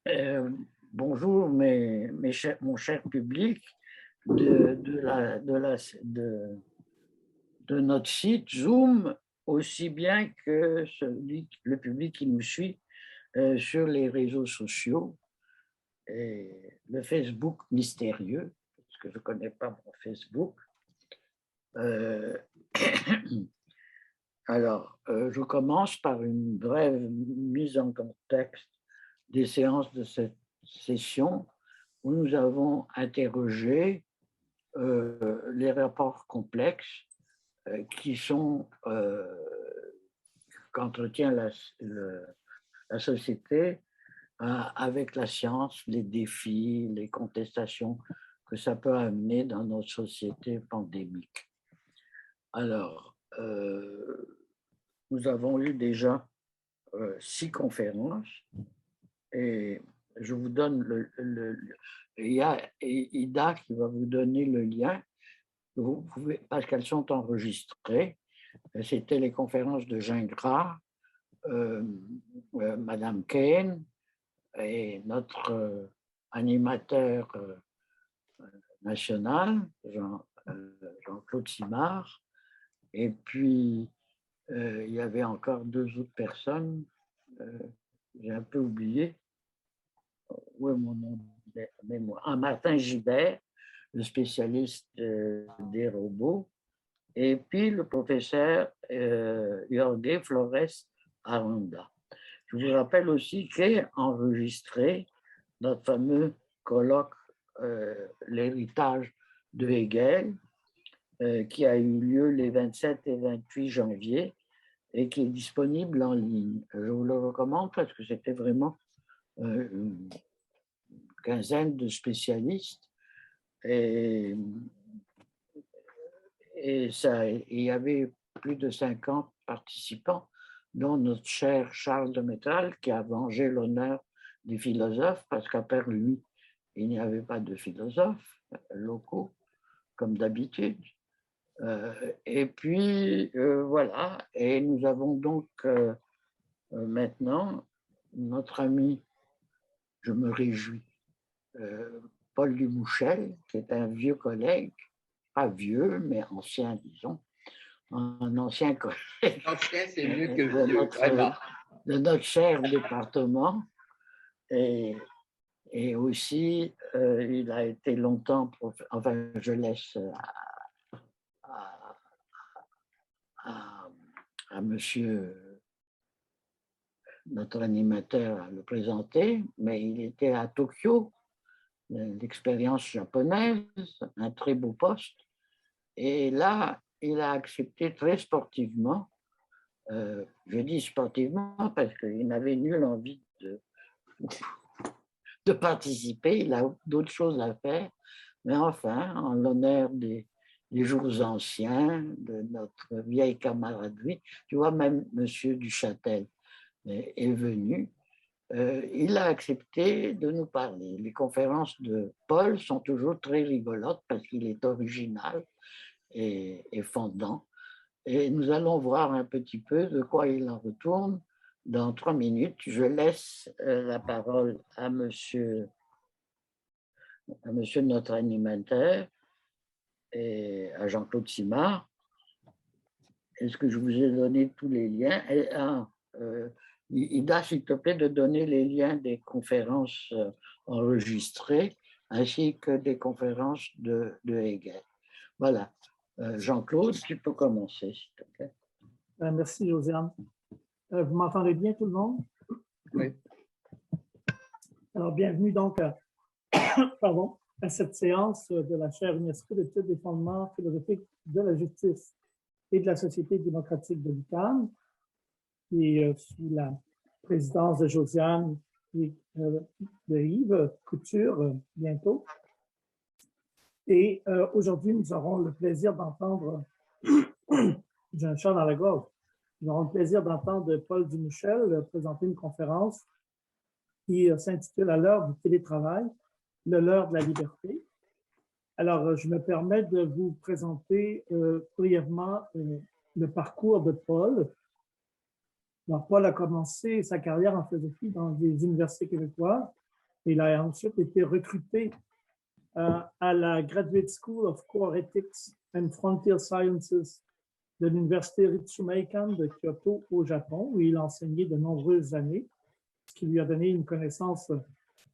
Euh, Bonjour, mon cher public de notre site Zoom, aussi bien que le public qui nous suit sur les réseaux sociaux et le Facebook mystérieux, parce que je ne connais pas mon Facebook. Euh, je commence par une brève mise en contexte des séances de cette session où nous avons interrogé les rapports complexes qui sont qu'entretient la société avec la science, les défis, les contestations que ça peut amener dans notre société pandémique. Alors, nous avons eu déjà 6 conférences et je vous donne il y a Ida qui va vous donner le lien. Vous pouvez, parce qu'elles sont enregistrées. C'était les conférences de Gingras, Madame Kane et notre animateur national, Jean-Claude Simard. Et puis, il y avait encore 2 autres personnes. J'ai un peu oublié. Oui, mon nom de mémoire. Martin Gibert, le spécialiste des robots. Et puis le professeur Jorge Flores Aranda. Je vous rappelle aussi qu'est enregistré notre fameux colloque L'héritage de Hegel, qui a eu lieu les 27 et 28 janvier et qui est disponible en ligne. Je vous le recommande parce que c'était vraiment une quinzaine de spécialistes et il y avait plus de 50 participants, dont notre cher Charles de Métal, qui a vengé l'honneur des philosophes, parce qu'après lui, il n'y avait pas de philosophes locaux, comme d'habitude. Et puis, voilà, et nous avons donc maintenant notre ami, je me réjouis, Paul Dumouchel, qui est un vieux collègue, pas vieux, mais ancien, disons, un ancien collègue ancien, c'est mieux que vieux, vraiment. De notre cher département. Et aussi, il a été longtemps, enfin, je laisse à monsieur, notre animateur, à le présenter, mais il était à Tokyo, l'expérience japonaise, un très beau poste. Et là, il a accepté très sportivement. Je dis sportivement parce qu'il n'avait nulle envie de participer, il a d'autres choses à faire, mais enfin, en l'honneur des jours anciens, de notre vieille camaraderie, tu vois, même M. Duchâtel est venu, il a accepté de nous parler. Les conférences de Paul sont toujours très rigolotes parce qu'il est original et fondant. Et nous allons voir un petit peu de quoi il en retourne dans 3 minutes. Je laisse la parole à monsieur notre animateur et à Jean-Claude Simard. Est-ce que je vous ai donné tous les liens? Ida, s'il te plaît, de donner les liens des conférences enregistrées ainsi que des conférences de Hegel. Voilà. Jean-Claude, tu peux commencer, s'il te plaît. Merci, Josiane. Vous m'entendez bien, tout le monde? Oui. Alors, bienvenue donc à cette séance de la chaire UNESCO d'études des fondements philosophiques de la justice et de la société démocratique de l'UQAM, qui est sous la présidence de Josiane et de Yves Couture bientôt. Et aujourd'hui, nous aurons le plaisir d'entendre, j'ai un chat dans la gorge, nous aurons le plaisir d'entendre Paul Dumouchel présenter une conférence qui s'intitule « À l'heure du télétravail, le leurre de la liberté ». Alors, je me permets de vous présenter brièvement le parcours de Paul. Alors, Paul a commencé sa carrière en philosophie dans des universités québécoises. Il a ensuite été recruté à la Graduate School of Core Ethics and Frontier Sciences de l'Université Ritsumeikan de Kyoto au Japon, où il a enseigné de nombreuses années, ce qui lui a donné une connaissance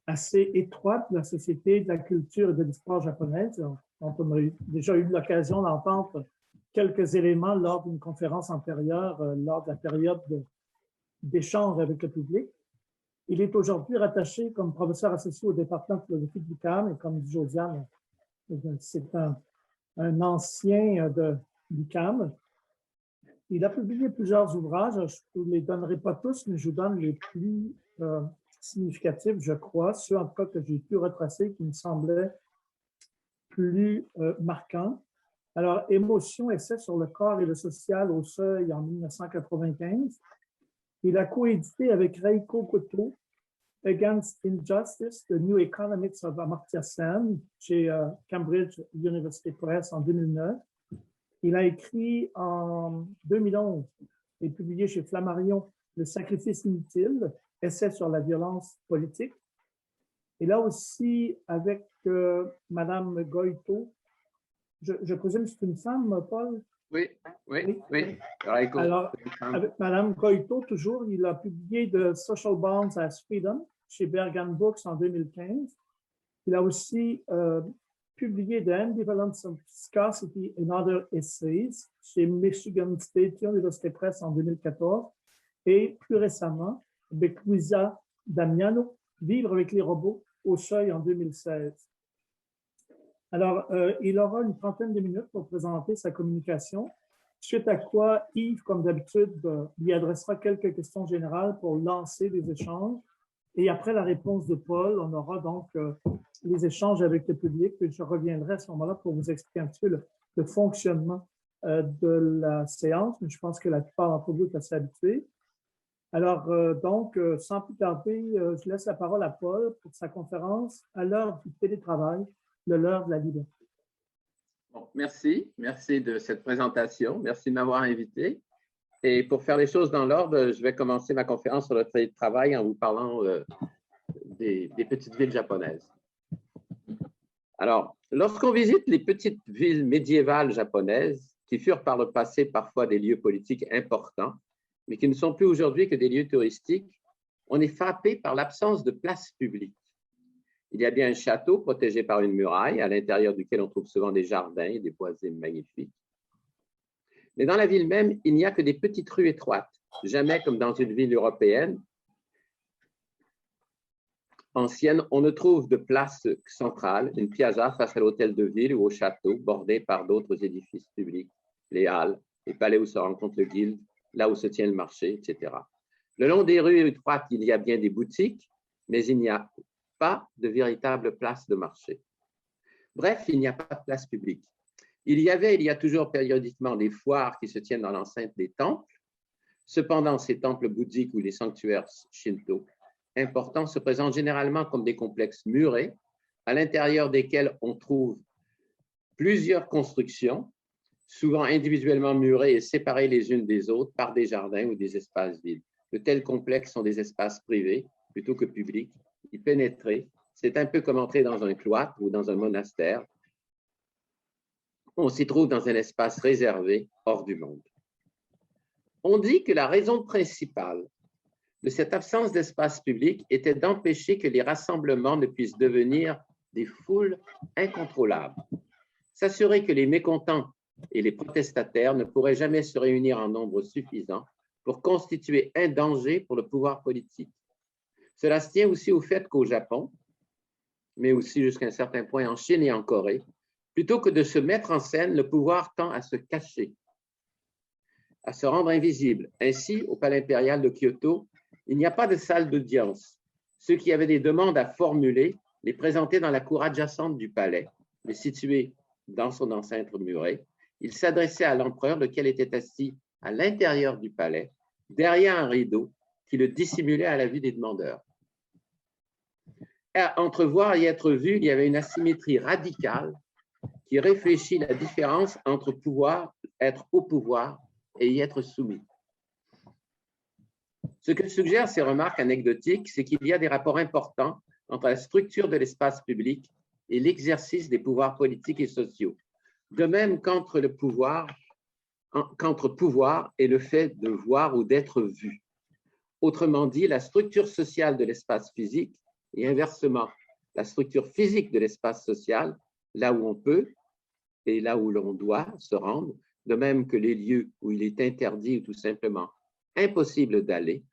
assez étroite de la société, de la culture et de l'histoire japonaise, dont on a déjà eu l'occasion d'entendre quelques éléments lors d'une conférence antérieure, lors de la période d'échange avec le public. Il est aujourd'hui rattaché comme professeur associé au département de philosophie de l'UQAM, et comme dit Josiane, c'est un ancien de l'UQAM. Il a publié plusieurs ouvrages, je ne vous les donnerai pas tous, mais je vous donne les plus significatifs, je crois, ceux en tout cas que j'ai pu retracer qui me semblaient plus marquants. Alors, Émotion, essai sur le corps et le social au seuil en 1995. Il a coédité avec Reiko Koto Against Injustice, The New Economics of Amartya Sen chez Cambridge University Press en 2009. Il a écrit en 2011 et publié chez Flammarion Le sacrifice inutile, essai sur la violence politique. Et là aussi, avec Madame Goïto, je présume que c'est une femme, Paul? Oui. Alors, avec Madame Goïto, toujours, il a publié The Social Bonds as Freedom chez Berghahn Books en 2015. Il a aussi publié The Ambivalence of Scarcity and Other Essays chez Michigan State University Press en 2014. Et plus récemment, avec Luisa Damiano, Vivre avec les robots au seuil en 2016. Alors, il aura une trentaine de minutes pour présenter sa communication, suite à quoi Yves, comme d'habitude, lui adressera quelques questions générales pour lancer des échanges. Et après la réponse de Paul, on aura donc les échanges avec le public. Puis je reviendrai à ce moment-là pour vous expliquer un petit peu le fonctionnement de la séance, mais je pense que la plupart d'entre vous êtes assez habitués. Alors, donc, sans plus tarder, je laisse la parole à Paul pour sa conférence à l'heure du télétravail, l'heure de la liberté. Bon, merci de cette présentation. Merci de m'avoir invité. Et pour faire les choses dans l'ordre, je vais commencer ma conférence sur le télétravail en vous parlant des petites villes japonaises. Alors, lorsqu'on visite les petites villes médiévales japonaises, qui furent par le passé parfois des lieux politiques importants, mais qui ne sont plus aujourd'hui que des lieux touristiques, on est frappé par l'absence de places publiques. Il y a bien un château protégé par une muraille, à l'intérieur duquel on trouve souvent des jardins et des boisés magnifiques. Mais dans la ville même, il n'y a que des petites rues étroites, jamais comme dans une ville européenne ancienne, on ne trouve de place centrale, une piazza face à l'hôtel de ville ou au château, bordé par d'autres édifices publics, les halles, les palais où se rencontre le guilde, là où se tient le marché, etc. Le long des rues étroites, il y a bien des boutiques, mais il n'y a pas de véritable place de marché. Bref, il n'y a pas de place publique. Il y a toujours périodiquement des foires qui se tiennent dans l'enceinte des temples. Cependant, ces temples bouddhiques ou les sanctuaires shinto importants se présentent généralement comme des complexes murés, à l'intérieur desquels on trouve plusieurs constructions, souvent individuellement murées et séparées les unes des autres par des jardins ou des espaces vides. De tels complexes sont des espaces privés plutôt que publics. Y pénétrer, c'est un peu comme entrer dans un cloître ou dans un monastère. On s'y trouve dans un espace réservé, hors du monde. On dit que la raison principale de cette absence d'espace public était d'empêcher que les rassemblements ne puissent devenir des foules incontrôlables. S'assurer que les mécontents et les protestataires ne pourraient jamais se réunir en nombre suffisant pour constituer un danger pour le pouvoir politique. Cela se tient aussi au fait qu'au Japon, mais aussi jusqu'à un certain point en Chine et en Corée, plutôt que de se mettre en scène, le pouvoir tend à se cacher, à se rendre invisible. Ainsi, au Palais impérial de Kyoto, il n'y a pas de salle d'audience. Ceux qui avaient des demandes à formuler les présentaient dans la cour adjacente du palais, mais située dans son enceinte murée. Ils s'adressaient à l'empereur, lequel était assis à l'intérieur du palais, derrière un rideau qui le dissimulait à la vue des demandeurs. Entre voir et être vu, il y avait une asymétrie radicale qui réfléchit la différence entre être au pouvoir et y être soumis. Ce que suggèrent ces remarques anecdotiques, c'est qu'il y a des rapports importants entre la structure de l'espace public et l'exercice des pouvoirs politiques et sociaux, de même qu'entre pouvoir et le fait de voir ou d'être vu. Autrement dit, la structure sociale de l'espace physique et inversement, la structure physique de l'espace social, là où on peut et là où l'on doit se rendre, de même que les lieux où il est interdit ou tout simplement impossible d'aller,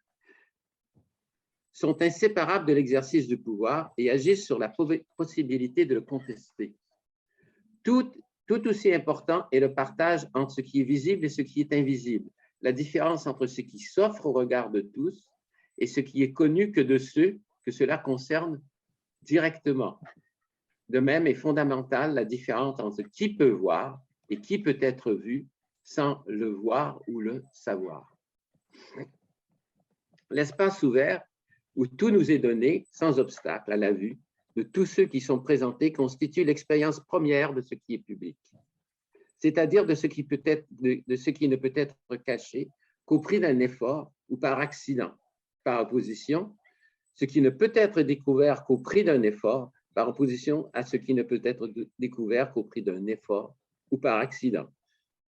sont inséparables de l'exercice du pouvoir et agissent sur la possibilité de le contester. Tout aussi important est le partage entre ce qui est visible et ce qui est invisible, la différence entre ce qui s'offre au regard de tous et ce qui est connu que de ceux que cela concerne directement. De même est fondamentale la différence entre qui peut voir et qui peut être vu sans le voir ou le savoir. L'espace ouvert où tout nous est donné sans obstacle à la vue de tous ceux qui sont présentés constitue l'expérience première de ce qui est public, c'est-à-dire de ce qui ne peut être caché qu'au prix d'un effort ou par accident. Par opposition, ce qui ne peut être découvert qu'au prix d'un effort, par opposition à ce qui ne peut être découvert qu'au prix d'un effort ou par accident.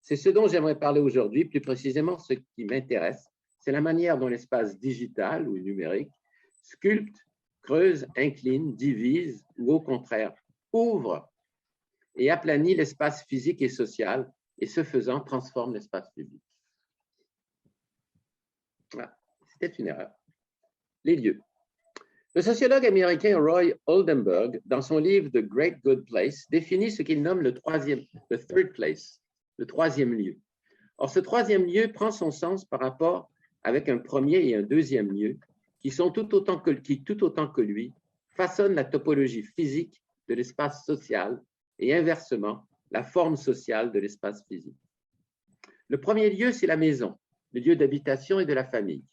C'est ce dont j'aimerais parler aujourd'hui, plus précisément ce qui m'intéresse, c'est la manière dont l'espace digital ou numérique sculpte, creuse, incline, divise ou au contraire ouvre et aplanit l'espace physique et social et ce faisant transforme l'espace public. Voilà, c'était une erreur. Les lieux. Le sociologue américain Roy Oldenburg, dans son livre The Great Good Place, définit ce qu'il nomme le third place, le troisième lieu. Or, ce troisième lieu prend son sens par rapport avec un premier et un deuxième lieu qui tout autant que lui façonnent la topologie physique de l'espace social et inversement la forme sociale de l'espace physique. Le premier lieu, c'est la maison, le lieu d'habitation et de la famille.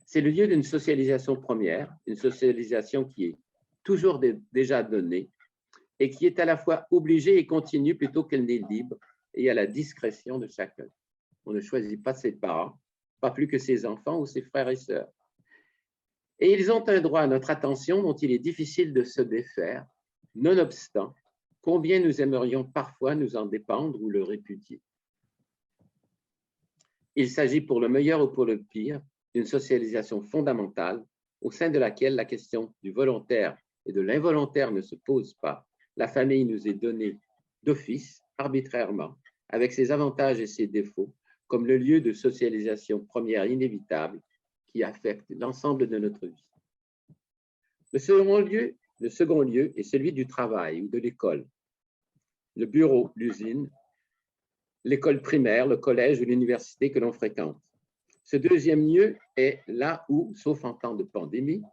C'est le lieu d'une socialisation première, une socialisation qui est toujours déjà donnée et qui est à la fois obligée et continue plutôt qu'elle n'est libre et à la discrétion de chacun. On ne choisit pas ses parents, pas plus que ses enfants ou ses frères et sœurs. Et ils ont un droit à notre attention dont il est difficile de se défaire, nonobstant combien nous aimerions parfois nous en dépendre ou le répudier. Il s'agit pour le meilleur ou pour le pire d'une socialisation fondamentale au sein de laquelle la question du volontaire et de l'involontaire ne se pose pas. La famille nous est donnée d'office, arbitrairement, avec ses avantages et ses défauts, comme le lieu de socialisation première inévitable qui affecte l'ensemble de notre vie. Le second lieu est celui du travail ou de l'école. Le bureau, l'usine, l'école primaire, le collège ou l'université que l'on fréquente. Ce deuxième lieu est là où, sauf en temps de pandémie,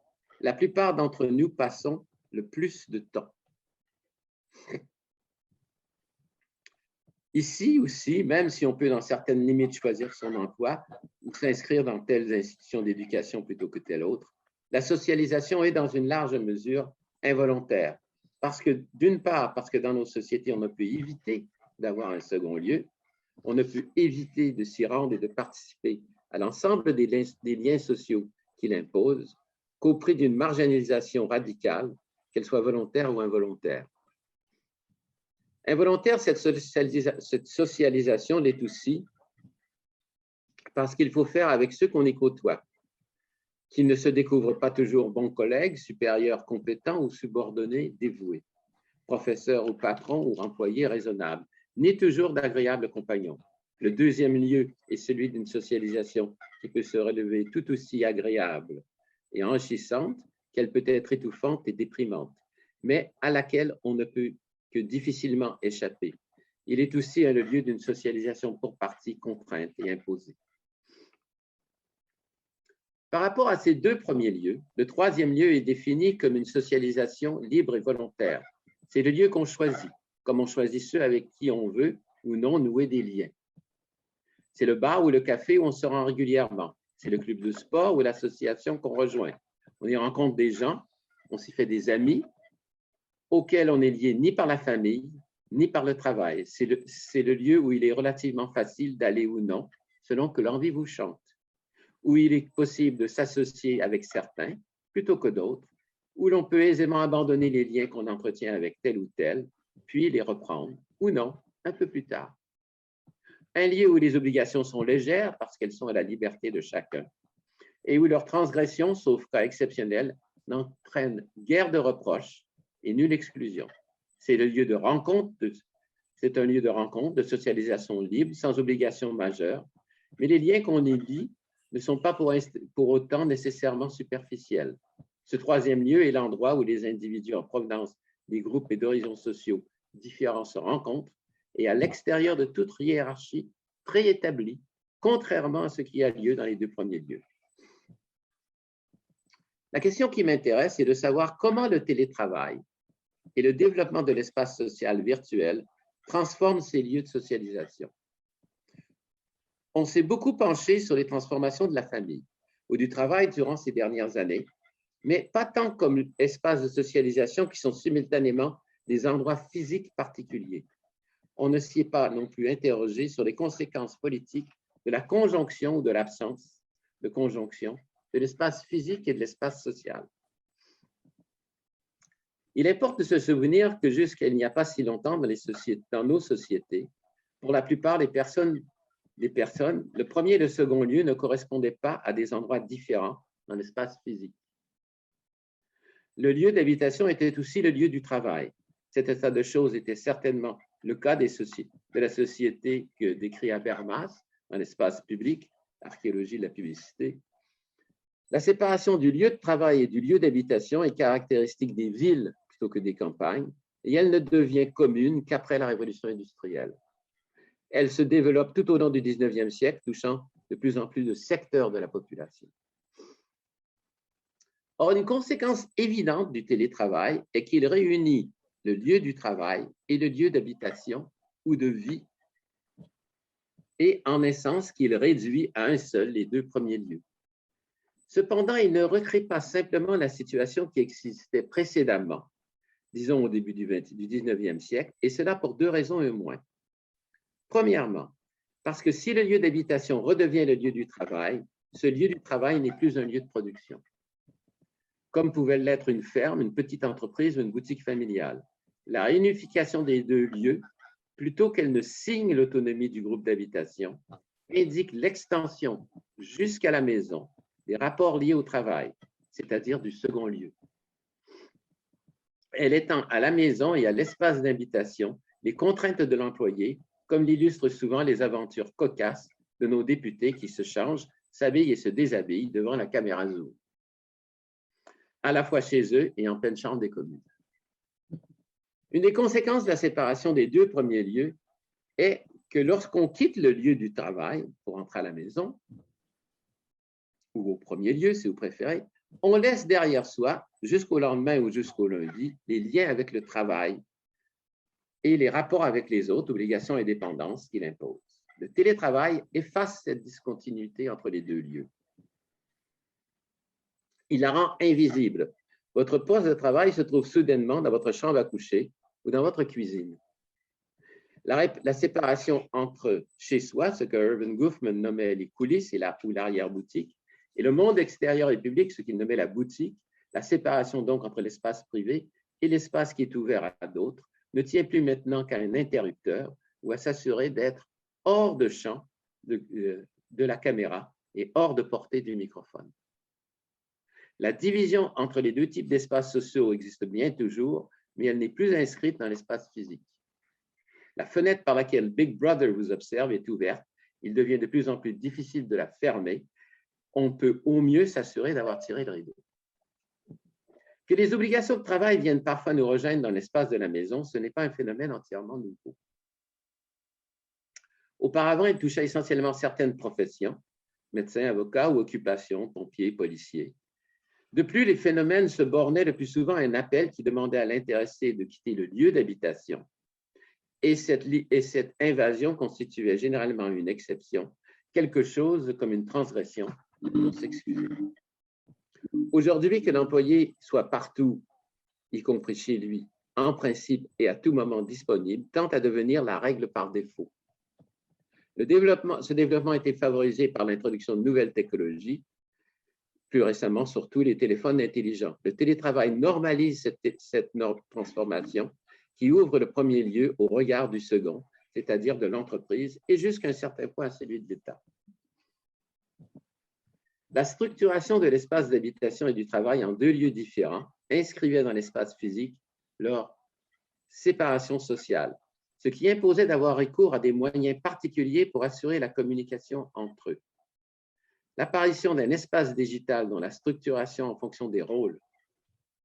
la plupart d'entre nous passons le plus de temps. Ici aussi, même si on peut dans certaines limites choisir son emploi ou s'inscrire dans telles institutions d'éducation plutôt que telle autre, la socialisation est dans une large mesure involontaire. D'une part, parce que dans nos sociétés, on ne peut éviter d'avoir un second lieu, on ne peut éviter de s'y rendre et de participer à l'ensemble des liens sociaux qu'il impose qu'au prix d'une marginalisation radicale, qu'elle soit volontaire ou involontaire. Involontaire, cette socialisation l'est aussi parce qu'il faut faire avec ceux qu'on y côtoie, qui ne se découvrent pas toujours bons collègues, supérieurs compétents ou subordonnés dévoués, professeurs ou patrons ou employés raisonnables, ni toujours d'agréables compagnons. Le deuxième lieu est celui d'une socialisation qui peut se relever tout aussi agréable et enrichissante qu'elle peut être étouffante et déprimante, mais à laquelle on ne peut que difficilement échapper. Il est aussi le lieu d'une socialisation pour partie contrainte et imposée. Par rapport à ces deux premiers lieux, le troisième lieu est défini comme une socialisation libre et volontaire. C'est le lieu qu'on choisit, comme on choisit ceux avec qui on veut ou non nouer des liens. C'est le bar ou le café où on se rend régulièrement. C'est le club de sport ou l'association qu'on rejoint. On y rencontre des gens, on s'y fait des amis, auquel on n'est lié ni par la famille, ni par le travail. C'est le lieu où il est relativement facile d'aller ou non, selon que l'envie vous chante, où il est possible de s'associer avec certains plutôt que d'autres, où l'on peut aisément abandonner les liens qu'on entretient avec tel ou tel, puis les reprendre, ou non, un peu plus tard. Un lieu où les obligations sont légères parce qu'elles sont à la liberté de chacun, et où leurs transgressions, sauf cas exceptionnels, n'entraînent guère de reproches et nulle exclusion. C'est un lieu de rencontre, de socialisation libre, sans obligation majeure, mais les liens qu'on y lie ne sont pas pour autant nécessairement superficiels. Ce troisième lieu est l'endroit où les individus en provenance des groupes et d'horizons sociaux différents se rencontrent et à l'extérieur de toute hiérarchie préétablie, contrairement à ce qui a lieu dans les deux premiers lieux. La question qui m'intéresse est de savoir comment le télétravail et le développement de l'espace social virtuel transforment ces lieux de socialisation. On s'est beaucoup penché sur les transformations de la famille ou du travail durant ces dernières années, mais pas tant comme espaces de socialisation qui sont simultanément des endroits physiques particuliers. On ne s'y est pas non plus interrogé sur les conséquences politiques de la conjonction ou de l'absence de conjonction de l'espace physique et de l'espace social. Il importe de se souvenir que jusqu'à il n'y a pas si longtemps dans nos sociétés, pour la plupart des personnes, le premier et le second lieu ne correspondaient pas à des endroits différents dans l'espace physique. Le lieu d'habitation était aussi le lieu du travail. Cet état de choses était certainement le cas de la société que décrit Habermas dans l'espace public, l'archéologie de la publicité. La séparation du lieu de travail et du lieu d'habitation est caractéristique des villes plutôt que des campagnes, et elle ne devient commune qu'après la révolution industrielle. Elle se développe tout au long du 19e siècle, touchant de plus en plus de secteurs de la population. Or, une conséquence évidente du télétravail est qu'il réunit le lieu du travail et le lieu d'habitation ou de vie, et en essence qu'il réduit à un seul les deux premiers lieux. Cependant, il ne recrée pas simplement la situation qui existait précédemment, disons au début du 19e siècle, et cela pour deux raisons au moins. Premièrement, parce que si le lieu d'habitation redevient le lieu du travail, ce lieu du travail n'est plus un lieu de production, comme pouvait l'être une ferme, une petite entreprise ou une boutique familiale. La réunification des deux lieux, plutôt qu'elle ne signe l'autonomie du groupe d'habitation, indique l'extension jusqu'à la maison des rapports liés au travail, c'est-à-dire du second lieu. Elle étend à la maison et à l'espace d'habitation les contraintes de l'employé, comme l'illustrent souvent les aventures cocasses de nos députés qui se changent, s'habillent et se déshabillent devant la caméra Zoom, à la fois chez eux et en pleine chambre des communes. Une des conséquences de la séparation des deux premiers lieux est que lorsqu'on quitte le lieu du travail pour entrer à la maison, ou au premier lieu, si vous préférez, on laisse derrière soi, jusqu'au lendemain ou jusqu'au lundi, les liens avec le travail et les rapports avec les autres, obligations et dépendances qu'il impose. Le télétravail efface cette discontinuité entre les deux lieux. Il la rend invisible. Votre poste de travail se trouve soudainement dans votre chambre à coucher ou dans votre cuisine. La séparation entre chez soi, ce que Irving Goffman nommait les coulisses ou l'arrière-boutique, et le monde extérieur et public, ce qu'il nommait la boutique, la séparation donc entre l'espace privé et l'espace qui est ouvert à d'autres, ne tient plus maintenant qu'à un interrupteur ou à s'assurer d'être hors de champ de la caméra et hors de portée du microphone. La division entre les deux types d'espaces sociaux existe bien toujours, mais elle n'est plus inscrite dans l'espace physique. La fenêtre par laquelle Big Brother vous observe est ouverte. Il devient de plus en plus difficile de la fermer. On peut au mieux s'assurer d'avoir tiré le rideau. Que les obligations de travail viennent parfois nous rejoindre dans l'espace de la maison, ce n'est pas un phénomène entièrement nouveau. Auparavant, il touchait essentiellement certaines professions, médecins, avocats ou occupations, pompiers, policiers. De plus, les phénomènes se bornaient le plus souvent à un appel qui demandait à l'intéressé de quitter le lieu d'habitation. Et cette invasion constituait généralement une exception, quelque chose comme une transgression dont on s'excusait. Aujourd'hui, que l'employé soit partout, y compris chez lui, en principe et à tout moment disponible, tend à devenir la règle par défaut. Ce développement a été favorisé par l'introduction de nouvelles technologies, plus récemment surtout les téléphones intelligents. Le télétravail normalise cette transformation qui ouvre le premier lieu au regard du second, c'est-à-dire de l'entreprise, et jusqu'à un certain point à celui de l'État. La structuration de l'espace d'habitation et du travail en deux lieux différents inscrivait dans l'espace physique leur séparation sociale, ce qui imposait d'avoir recours à des moyens particuliers pour assurer la communication entre eux. L'apparition d'un espace digital dont la structuration en fonction des rôles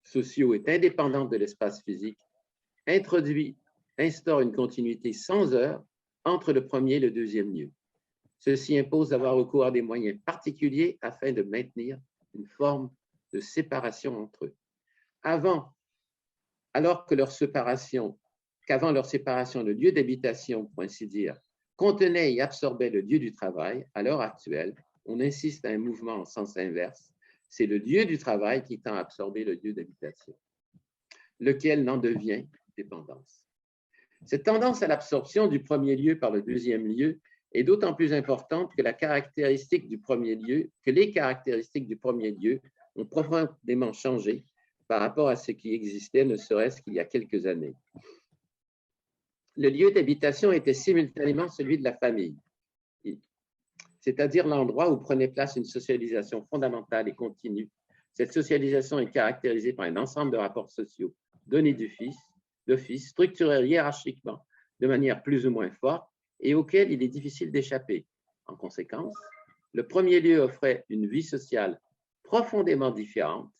sociaux est indépendante de l'espace physique instaure une continuité sans heure entre le premier et le deuxième lieu. Ceci impose d'avoir recours à des moyens particuliers afin de maintenir une forme de séparation entre eux. Alors que qu'avant leur séparation, le lieu d'habitation, pour ainsi dire, contenait et absorbait le lieu du travail, à l'heure actuelle, on insiste à un mouvement en sens inverse. C'est le lieu du travail qui tend à absorber le lieu d'habitation, lequel n'en devient dépendance. Cette tendance à l'absorption du premier lieu par le deuxième lieu est d'autant plus importante que les caractéristiques du premier lieu ont profondément changé par rapport à ce qui existait, ne serait-ce qu'il y a quelques années. Le lieu d'habitation était simultanément celui de la famille, c'est-à-dire l'endroit où prenait place une socialisation fondamentale et continue. Cette socialisation est caractérisée par un ensemble de rapports sociaux donnés d'office, structurés hiérarchiquement de manière plus ou moins forte et auxquels il est difficile d'échapper. En conséquence, le premier lieu offrait une vie sociale profondément différente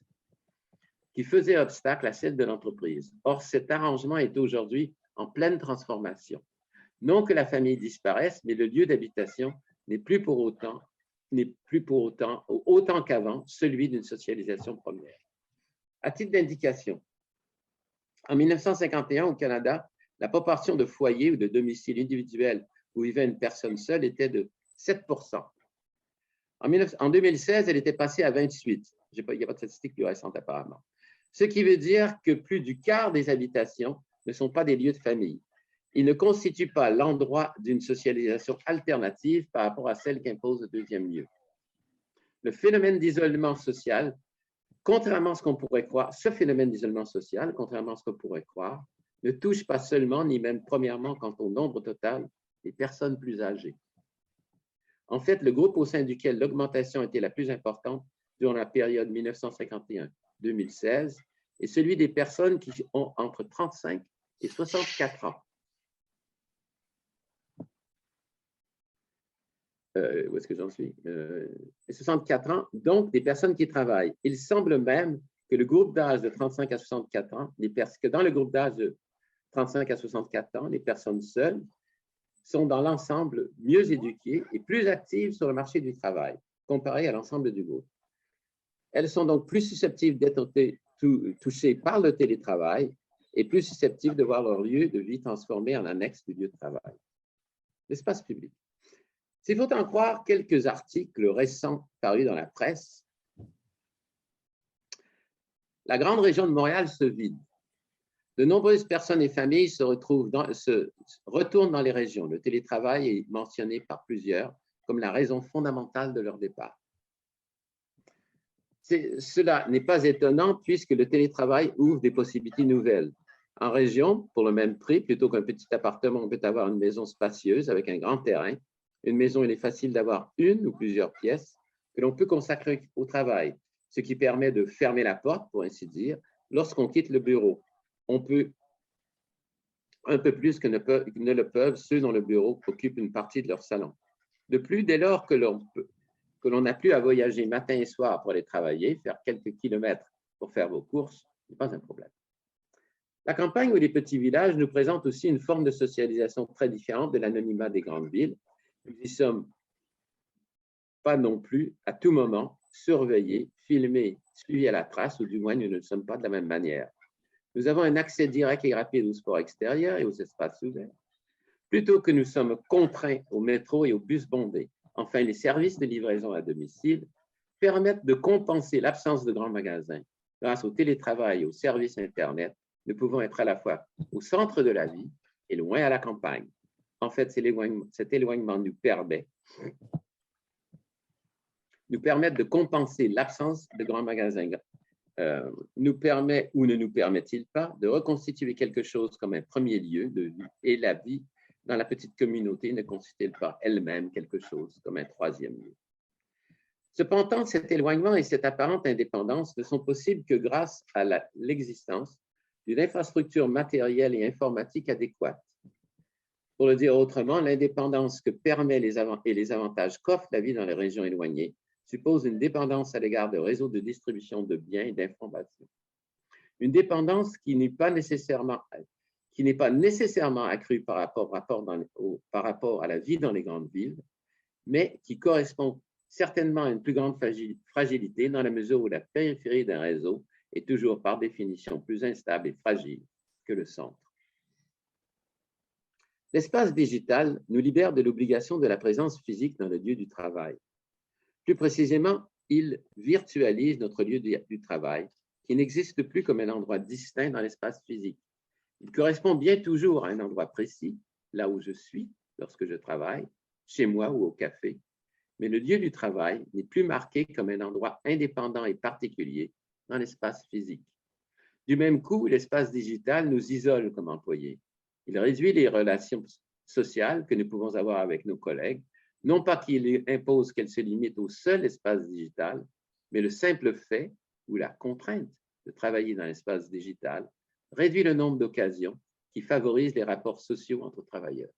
qui faisait obstacle à celle de l'entreprise. Or, cet arrangement est aujourd'hui en pleine transformation. Non que la famille disparaisse, mais le lieu d'habitation n'est plus pour autant qu'avant celui d'une socialisation première. À titre d'indication, en 1951 au Canada, la proportion de foyers ou de domiciles individuels où vivait une personne seule était de 7%. En 2016, elle était passée à 28%. Il n'y a pas de statistique plus récente apparemment. Ce qui veut dire que plus du quart des habitations ne sont pas des lieux de famille. Ils ne constituent pas l'endroit d'une socialisation alternative par rapport à celle qu'impose le deuxième lieu. Le phénomène d'isolement social, contrairement à ce qu'on pourrait croire, ne touche pas seulement, ni même premièrement, quant au nombre total des personnes plus âgées. En fait, le groupe au sein duquel l'augmentation était la plus importante durant la période 1951-2016 est celui des personnes qui ont entre 35 et 64 ans. Où est-ce que j'en suis? 64 ans, donc des personnes qui travaillent. Il semble même que le groupe d'âge de 35 à 64 ans, que dans le groupe d'âge de 35 à 64 ans, les personnes seules sont dans l'ensemble mieux éduquées et plus actives sur le marché du travail, comparé à l'ensemble du groupe. Elles sont donc plus susceptibles d'être touchées par le télétravail et plus susceptibles de voir leur lieu de vie transformé en annexe du lieu de travail. L'espace public. S'il faut en croire quelques articles récents parus dans la presse, la grande région de Montréal se vide. De nombreuses personnes et familles se retournent dans les régions. Le télétravail est mentionné par plusieurs comme la raison fondamentale de leur départ. Cela n'est pas étonnant puisque le télétravail ouvre des possibilités nouvelles. En région, pour le même prix, plutôt qu'un petit appartement, on peut avoir une maison spacieuse avec un grand terrain. Une maison, il est facile d'avoir une ou plusieurs pièces que l'on peut consacrer au travail, ce qui permet de fermer la porte, pour ainsi dire, lorsqu'on quitte le bureau. On peut un peu plus que ne le peuvent ceux dont le bureau occupe une partie de leur salon. De plus, dès lors que l'on n'a plus à voyager matin et soir pour aller travailler, faire quelques kilomètres pour faire vos courses, ce n'est pas un problème. La campagne ou les petits villages nous présentent aussi une forme de socialisation très différente de l'anonymat des grandes villes. Nous n'y sommes pas non plus à tout moment surveillés, filmés, suivis à la trace, ou du moins nous ne le sommes pas de la même manière. Nous avons un accès direct et rapide au sport extérieur et aux espaces ouverts, plutôt que nous sommes contraints au métro et aux bus bondés. Enfin, les services de livraison à domicile permettent de compenser l'absence de grands magasins. Grâce au télétravail et aux services Internet, nous pouvons être à la fois au centre de la vie et loin à la campagne. En fait, cet éloignement nous permet nous permettent de compenser l'absence de grands magasins, nous permet ou ne nous permet-il pas de reconstituer quelque chose comme un premier lieu de vie et la vie dans la petite communauté ne constitue-t-elle pas elle-même quelque chose comme un troisième lieu? Cependant, cet éloignement et cette apparente indépendance ne sont possibles que grâce à l'existence d'une infrastructure matérielle et informatique adéquate. Pour le dire autrement, l'indépendance que permet les avantages qu'offre la vie dans les régions éloignées suppose une dépendance à l'égard de réseaux de distribution de biens et d'informations. Une dépendance qui n'est pas nécessairement accrue par rapport à la vie dans les grandes villes, mais qui correspond certainement à une plus grande fragilité dans la mesure où la périphérie d'un réseau est toujours par définition plus instable et fragile que le centre. L'espace digital nous libère de l'obligation de la présence physique dans le lieu du travail. Plus précisément, il virtualise notre lieu du travail, qui n'existe plus comme un endroit distinct dans l'espace physique. Il correspond bien toujours à un endroit précis, là où je suis lorsque je travaille, chez moi ou au café, mais le lieu du travail n'est plus marqué comme un endroit indépendant et particulier dans l'espace physique. Du même coup, l'espace digital nous isole comme employés. Il réduit les relations sociales que nous pouvons avoir avec nos collègues, non pas qu'il impose qu'elles se limitent au seul espace digital, mais le simple fait ou la contrainte de travailler dans l'espace digital réduit le nombre d'occasions qui favorisent les rapports sociaux entre travailleurs.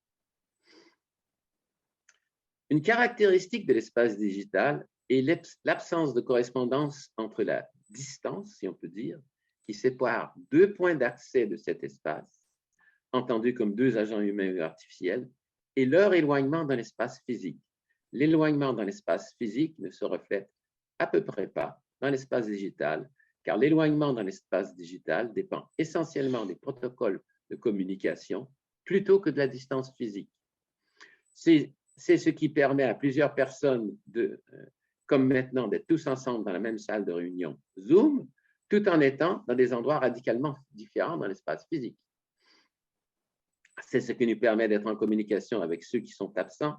Une caractéristique de l'espace digital est l'absence de correspondance entre la distance, si on peut dire, qui sépare deux points d'accès de cet espace, entendus comme deux agents humains ou artificiels, et leur éloignement dans l'espace physique. L'éloignement dans l'espace physique ne se reflète à peu près pas dans l'espace digital, car l'éloignement dans l'espace digital dépend essentiellement des protocoles de communication plutôt que de la distance physique. C'est ce qui permet à plusieurs personnes, comme maintenant, d'être tous ensemble dans la même salle de réunion Zoom, tout en étant dans des endroits radicalement différents dans l'espace physique. C'est ce qui nous permet d'être en communication avec ceux qui sont absents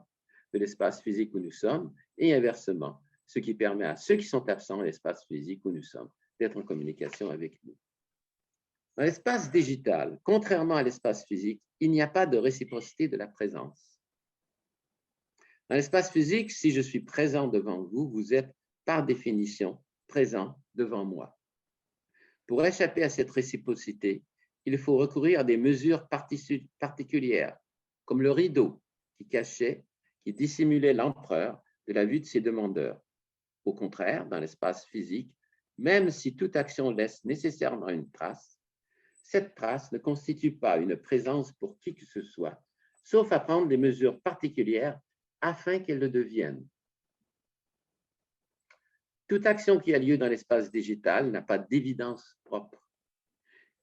de l'espace physique où nous sommes et inversement, ce qui permet à ceux qui sont absents de l'espace physique où nous sommes d'être en communication avec nous. Dans l'espace digital, contrairement à l'espace physique, il n'y a pas de réciprocité de la présence. Dans l'espace physique, si je suis présent devant vous, vous êtes par définition présent devant moi. Pour échapper à cette réciprocité, il faut recourir à des mesures particulières, comme le rideau qui dissimulait l'empereur de la vue de ses demandeurs. Au contraire, dans l'espace physique, même si toute action laisse nécessairement une trace, cette trace ne constitue pas une présence pour qui que ce soit, sauf à prendre des mesures particulières afin qu'elle le devienne. Toute action qui a lieu dans l'espace digital n'a pas d'évidence propre.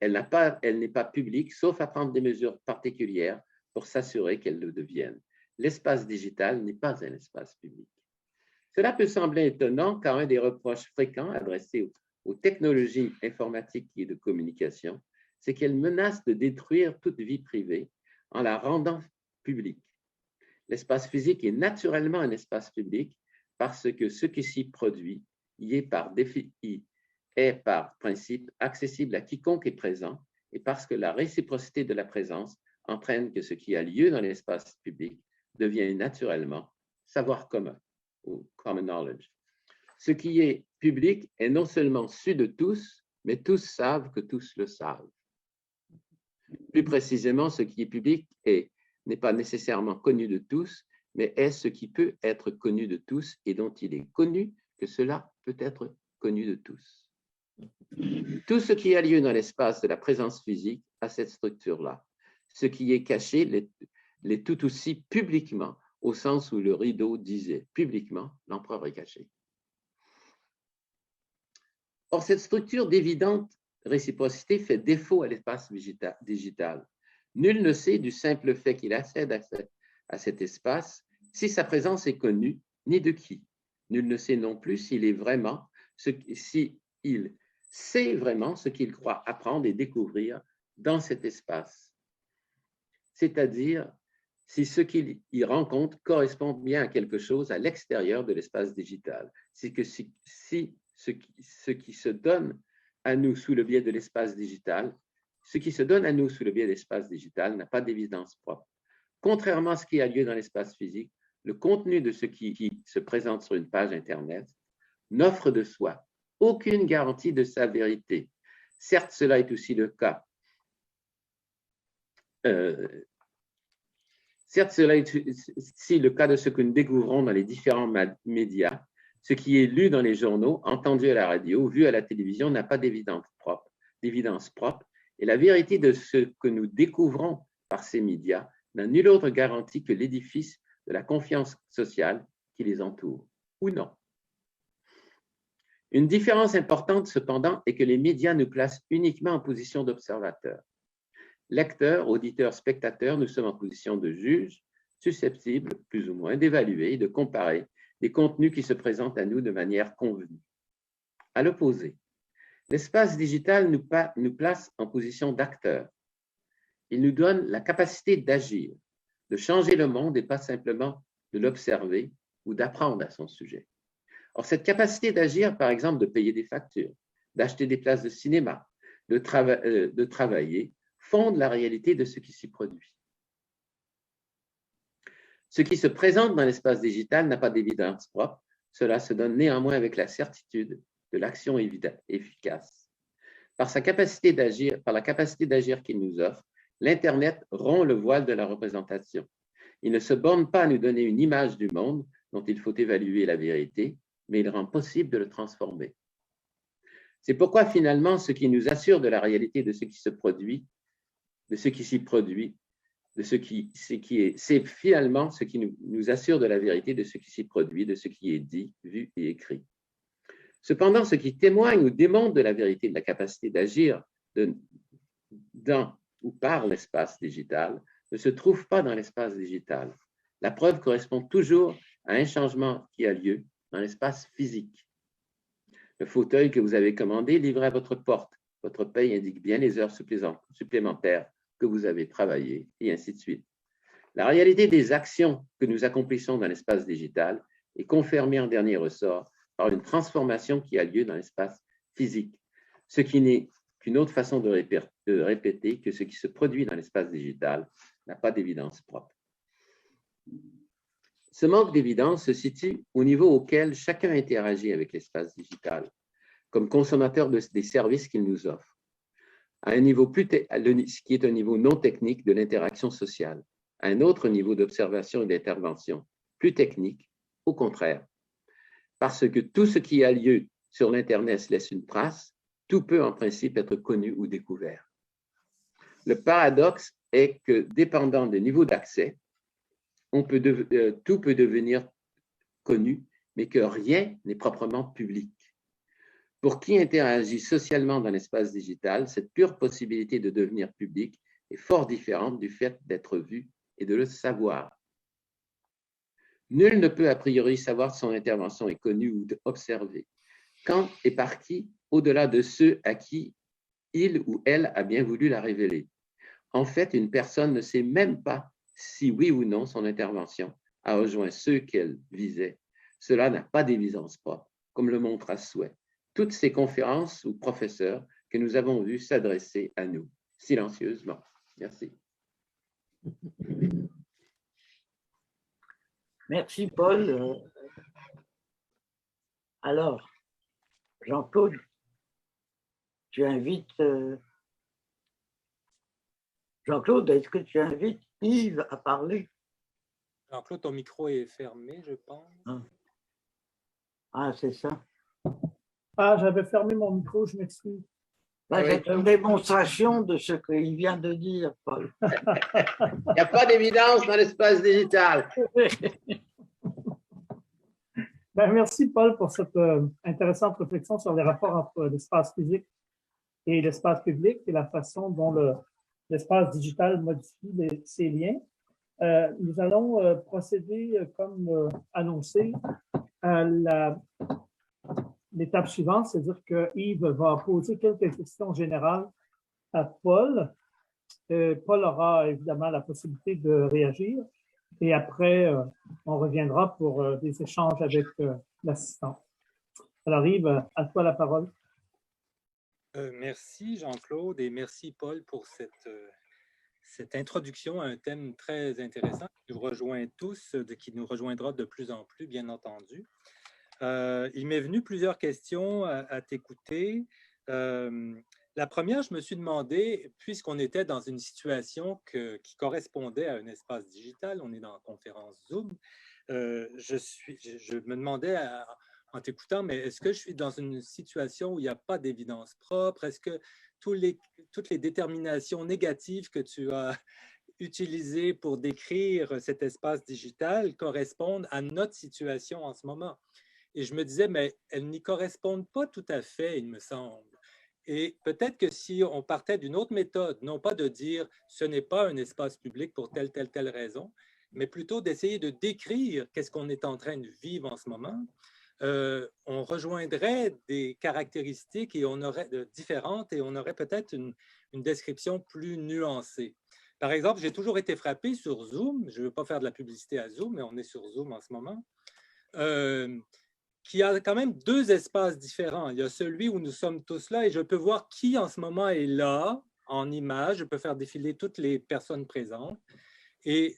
Elle n'est pas publique, sauf à prendre des mesures particulières pour s'assurer qu'elle le devienne. L'espace digital n'est pas un espace public. Cela peut sembler étonnant car un des reproches fréquents adressés aux technologies informatiques et de communication, c'est qu'elles menacent de détruire toute vie privée en la rendant publique. L'espace physique est naturellement un espace public parce que ce qui s'y produit y est par principe accessible à quiconque est présent et parce que la réciprocité de la présence entraîne que ce qui a lieu dans l'espace public devient naturellement savoir commun ou common knowledge. Ce qui est public est non seulement su de tous, mais tous savent que tous le savent. Plus précisément, ce qui est public n'est pas nécessairement connu de tous, mais est ce qui peut être connu de tous et dont il est connu que cela peut être connu de tous. Tout ce qui a lieu dans l'espace de la présence physique a cette structure-là. Ce qui est caché l'est tout aussi publiquement, au sens où le rideau disait publiquement, l'empereur est caché. Or, cette structure d'évidente réciprocité fait défaut à l'espace digital. Nul ne sait du simple fait qu'il accède à cet espace si sa présence est connue, ni de qui. Nul ne sait non plus s'il sait vraiment ce qu'il croit apprendre et découvrir dans cet espace. C'est-à-dire si ce qu'il y rencontre correspond bien à quelque chose à l'extérieur de l'espace digital. Si ce qui se donne à nous sous le biais de l'espace digital, ce qui se donne à nous sous le biais de l'espace digital n'a pas d'évidence propre. Contrairement à ce qui a lieu dans l'espace physique, le contenu de ce qui se présente sur une page Internet n'offre de soi aucune garantie de sa vérité. Certes, cela est aussi le cas. Certes, cela est aussi le cas de ce que nous découvrons dans les différents médias. Ce qui est lu dans les journaux, entendu à la radio, vu à la télévision n'a pas d'évidence propre, et la vérité de ce que nous découvrons par ces médias n'a nulle autre garantie que l'édifice de la confiance sociale qui les entoure, ou non. Une différence importante, cependant, est que les médias nous placent uniquement en position d'observateurs. Lecteurs, auditeurs, spectateurs, nous sommes en position de juges, susceptibles, plus ou moins, d'évaluer et de comparer les contenus qui se présentent à nous de manière convenue. À l'opposé, l'espace digital nous place en position d'acteurs. Il nous donne la capacité d'agir, de changer le monde et pas simplement de l'observer ou d'apprendre à son sujet. Or, cette capacité d'agir, par exemple, de payer des factures, d'acheter des places de cinéma, de travailler, fonde la réalité de ce qui s'y produit. Ce qui se présente dans l'espace digital n'a pas d'évidence propre. Cela se donne néanmoins avec la certitude de l'action efficace. Par la capacité d'agir qu'il nous offre, l'Internet rompt le voile de la représentation. Il ne se borne pas à nous donner une image du monde dont il faut évaluer la vérité, mais il rend possible de le transformer. C'est pourquoi finalement, ce qui nous assure de la réalité de ce qui se produit, de ce qui s'y produit, c'est finalement ce qui nous assure de la vérité de ce qui s'y produit, de ce qui est dit, vu et écrit. Cependant, ce qui témoigne ou démontre de la vérité de la capacité d'agir dans ou par l'espace digital ne se trouve pas dans l'espace digital. La preuve correspond toujours à un changement qui a lieu dans l'espace physique. Le fauteuil que vous avez commandé livré à votre porte. Votre paye indique bien les heures supplémentaires que vous avez travaillé, et ainsi de suite. La réalité des actions que nous accomplissons dans l'espace digital est confirmée en dernier ressort par une transformation qui a lieu dans l'espace physique, ce qui n'est qu'une autre façon de répéter que ce qui se produit dans l'espace digital n'a pas d'évidence propre. Ce manque d'évidence se situe au niveau auquel chacun interagit avec l'espace digital, comme consommateur des services qu'il nous offre, à un niveau ce qui est un niveau non technique de l'interaction sociale, à un autre niveau d'observation et d'intervention, plus technique, au contraire. Parce que tout ce qui a lieu sur l'Internet laisse une trace, tout peut en principe être connu ou découvert. Le paradoxe est que, dépendant des niveaux d'accès, tout peut devenir connu, mais que rien n'est proprement public. Pour qui interagit socialement dans l'espace digital, cette pure possibilité de devenir public est fort différente du fait d'être vu et de le savoir. Nul ne peut a priori savoir si son intervention est connue ou observée. Quand et par qui, au-delà de ceux à qui il ou elle a bien voulu la révéler. En fait, une personne ne sait même pas si oui ou non son intervention a rejoint ceux qu'elle visait. Cela n'a pas d'évidence propre, comme le montre à souhait toutes ces conférences ou professeurs que nous avons vus s'adresser à nous, silencieusement. Merci. Merci, Paul. Alors, Jean-Claude, tu invites... Jean-Claude, est-ce que tu invites Yves à parler? Jean-Claude, ton micro est fermé, je pense. Ah, c'est ça. Ah, j'avais fermé mon micro, je m'excuse. C'est une démonstration de ce qu'il vient de dire, Paul. Il n'y a pas d'évidence dans l'espace digital. Merci, Paul, pour cette intéressante réflexion sur les rapports entre l'espace physique et l'espace public et la façon dont l'espace digital modifie ces liens. Nous allons procéder, comme annoncé, à l'étape suivante, c'est-à-dire que Yves va poser quelques questions générales à Paul. Paul aura évidemment la possibilité de réagir. Et après, on reviendra pour des échanges avec l'assistant. Alors Yves, à toi la parole. Merci Jean-Claude et merci Paul pour cette introduction à un thème très intéressant qui nous rejoint tous, qui nous rejoindra de plus en plus, bien entendu. Il m'est venu plusieurs questions à t'écouter. La première, je me suis demandé, puisqu'on était dans une situation qui correspondait à un espace digital, on est dans la conférence Zoom, je me demandais en t'écoutant, mais est-ce que je suis dans une situation où il n'y a pas d'évidence propre? Est-ce que toutes les déterminations négatives que tu as utilisées pour décrire cet espace digital correspondent à notre situation en ce moment? Et je me disais, mais elles n'y correspondent pas tout à fait, il me semble. Et peut-être que si on partait d'une autre méthode, non pas de dire ce n'est pas un espace public pour telle raison, mais plutôt d'essayer de décrire qu'est-ce qu'on est en train de vivre en ce moment, on rejoindrait des caractéristiques et on aurait différentes et on aurait peut-être une description plus nuancée. Par exemple, j'ai toujours été frappé sur Zoom, je ne veux pas faire de la publicité à Zoom, mais on est sur Zoom en ce moment, qu'il y a quand même deux espaces différents. Il y a celui où nous sommes tous là et je peux voir qui en ce moment est là en image, je peux faire défiler toutes les personnes présentes. Et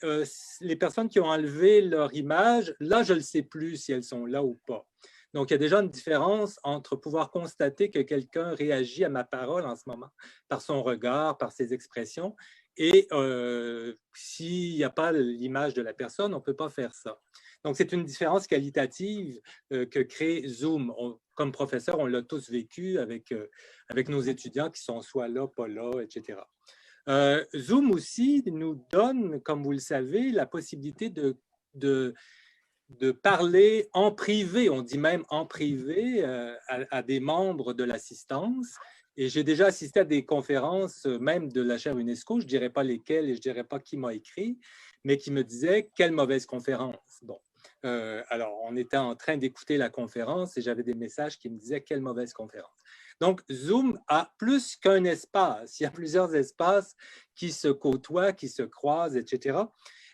les personnes qui ont enlevé leur image, là, je ne sais plus si elles sont là ou pas. Donc, il y a déjà une différence entre pouvoir constater que quelqu'un réagit à ma parole en ce moment, par son regard, par ses expressions, et s'il n'y a pas l'image de la personne, on ne peut pas faire ça. Donc, c'est une différence qualitative que crée Zoom. Comme professeur, on l'a tous vécu avec nos étudiants qui sont soit là, pas là, etc. Zoom aussi nous donne, comme vous le savez, la possibilité de parler en privé, on dit même en privé, à des membres de l'assistance. Et j'ai déjà assisté à des conférences, même de la chaire UNESCO, je ne dirais pas lesquelles et je ne dirais pas qui m'a écrit, mais qui me disaient « quelle mauvaise conférence ». Bon, alors on était en train d'écouter la conférence et j'avais des messages qui me disaient « quelle mauvaise conférence ». Donc, Zoom a plus qu'un espace. Il y a plusieurs espaces qui se côtoient, qui se croisent, etc.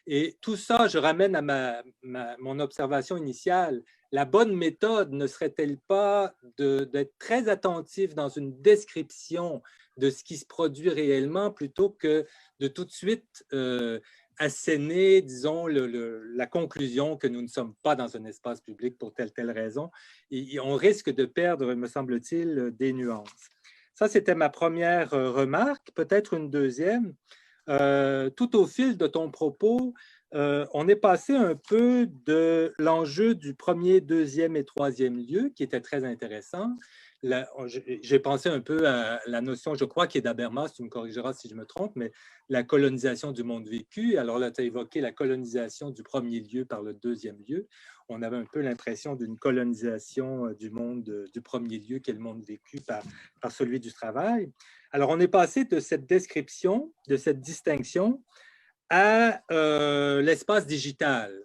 Et tout ça, je ramène à mon observation initiale. La bonne méthode ne serait-elle pas d'être très attentif dans une description de ce qui se produit réellement plutôt que de tout de suite asséner, disons, la conclusion que nous ne sommes pas dans un espace public pour telle raison. Et on risque de perdre, me semble-t-il, des nuances. Ça, c'était ma première remarque. Peut-être une deuxième. Tout au fil de ton propos, on est passé un peu de l'enjeu du premier, deuxième et troisième lieu, qui était très intéressant. J'ai pensé un peu à la notion, je crois, qui est d'Habermas, tu me corrigeras si je me trompe, mais la colonisation du monde vécu. Alors là, tu as évoqué la colonisation du premier lieu par le deuxième lieu. On avait un peu l'impression d'une colonisation du monde du premier lieu, qui est le monde vécu, par celui du travail. Alors, on est passé de cette description, de cette distinction, à l'espace digital.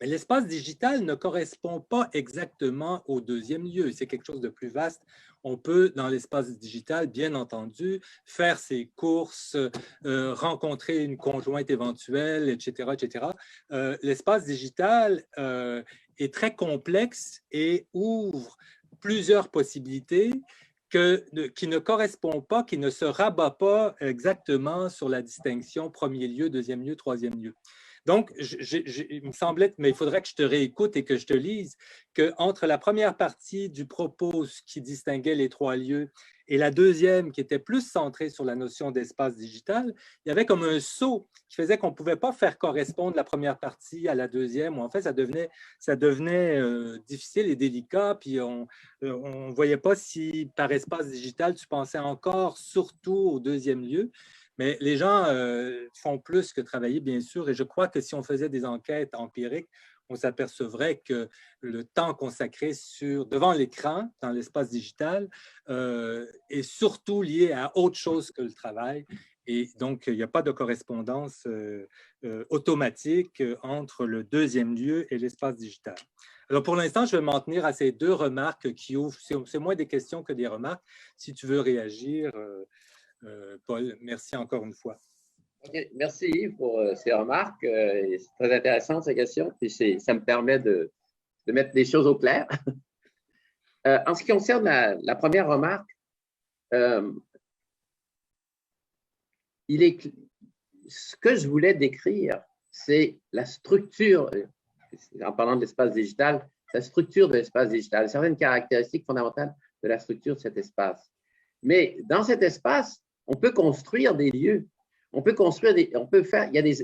Mais l'espace digital ne correspond pas exactement au deuxième lieu. C'est quelque chose de plus vaste. On peut, dans l'espace digital, bien entendu, faire ses courses, rencontrer une conjointe éventuelle, etc., etc. L'espace digital est très complexe et ouvre plusieurs possibilités qui ne correspond pas, qui ne se rabat pas exactement sur la distinction premier lieu, deuxième lieu, troisième lieu. Donc, il me semblait, mais il faudrait que je te réécoute et que je te lise, qu'entre la première partie du propos qui distinguait les trois lieux et la deuxième qui était plus centrée sur la notion d'espace digital, il y avait comme un saut qui faisait qu'on ne pouvait pas faire correspondre la première partie à la deuxième, ou en fait, ça devenait difficile et délicat, puis on ne voyait pas si par espace digital, tu pensais encore surtout au deuxième lieu. Mais les gens font plus que travailler, bien sûr, et je crois que si on faisait des enquêtes empiriques, on s'apercevrait que le temps consacré devant l'écran, dans l'espace digital, est surtout lié à autre chose que le travail. Et donc, il n'y a pas de correspondance automatique entre le deuxième lieu et l'espace digital. Alors, pour l'instant, je vais m'en tenir à ces deux remarques qui ouvrent. C'est moins des questions que des remarques. Si tu veux réagir, Paul, merci encore une fois. Okay, merci Yves pour ces remarques. C'est très intéressant ces questions. Puis ça me permet de mettre les choses au clair. En ce qui concerne la première remarque, ce que je voulais décrire, c'est la structure, en parlant de l'espace digital, la structure de l'espace digital, certaines caractéristiques fondamentales de la structure de cet espace. Mais dans cet espace, on peut construire des lieux. On peut construire il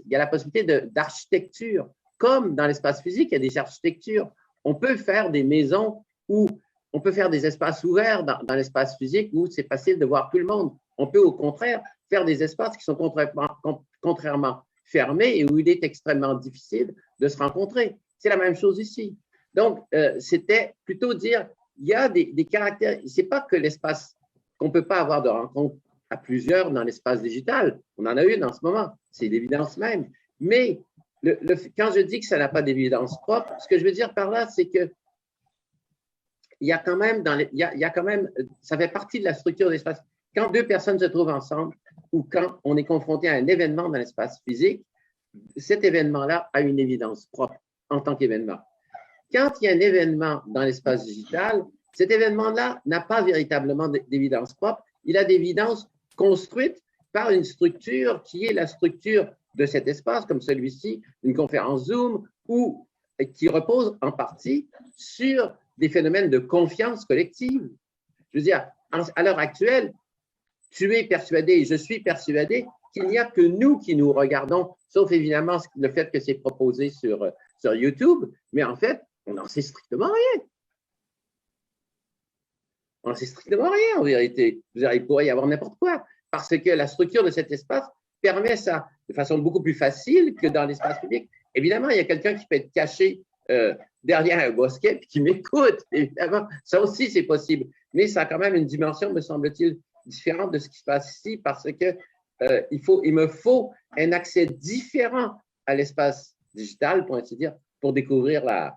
y a la possibilité d'architecture. Comme dans l'espace physique, il y a des architectures. On peut faire des maisons où on peut faire des espaces ouverts dans l'espace physique où c'est facile de voir tout le monde. On peut au contraire faire des espaces qui sont contrairement fermés et où il est extrêmement difficile de se rencontrer. C'est la même chose ici. Donc, c'était plutôt dire, il y a des caractères, c'est pas que l'espace, qu'on ne peut pas avoir de rencontre à plusieurs dans l'espace digital. On en a une en ce moment, c'est l'évidence même. Mais quand je dis que ça n'a pas d'évidence propre, ce que je veux dire par là, c'est que il y a quand même, ça fait partie de la structure de l'espace. Quand deux personnes se trouvent ensemble ou quand on est confronté à un événement dans l'espace physique, cet événement-là a une évidence propre en tant qu'événement. Quand il y a un événement dans l'espace digital, cet événement-là n'a pas véritablement d'évidence propre. Il a d'évidence construite par une structure qui est la structure de cet espace, comme celui-ci, une conférence Zoom, ou qui repose en partie sur des phénomènes de confiance collective. Je veux dire, à l'heure actuelle, tu es persuadé, je suis persuadé qu'il n'y a que nous qui nous regardons, sauf évidemment le fait que c'est proposé sur YouTube, mais en fait, on n'en sait strictement rien. On n'en sait strictement rien en vérité. Il pourrait y avoir n'importe quoi, parce que la structure de cet espace permet ça de façon beaucoup plus facile que dans l'espace public. Évidemment, il y a quelqu'un qui peut être caché derrière un bosquet et qui m'écoute. Évidemment, ça aussi, c'est possible. Mais ça a quand même une dimension, me semble-t-il, différente de ce qui se passe ici parce que il me faut un accès différent à l'espace digital, pour ainsi dire, pour découvrir la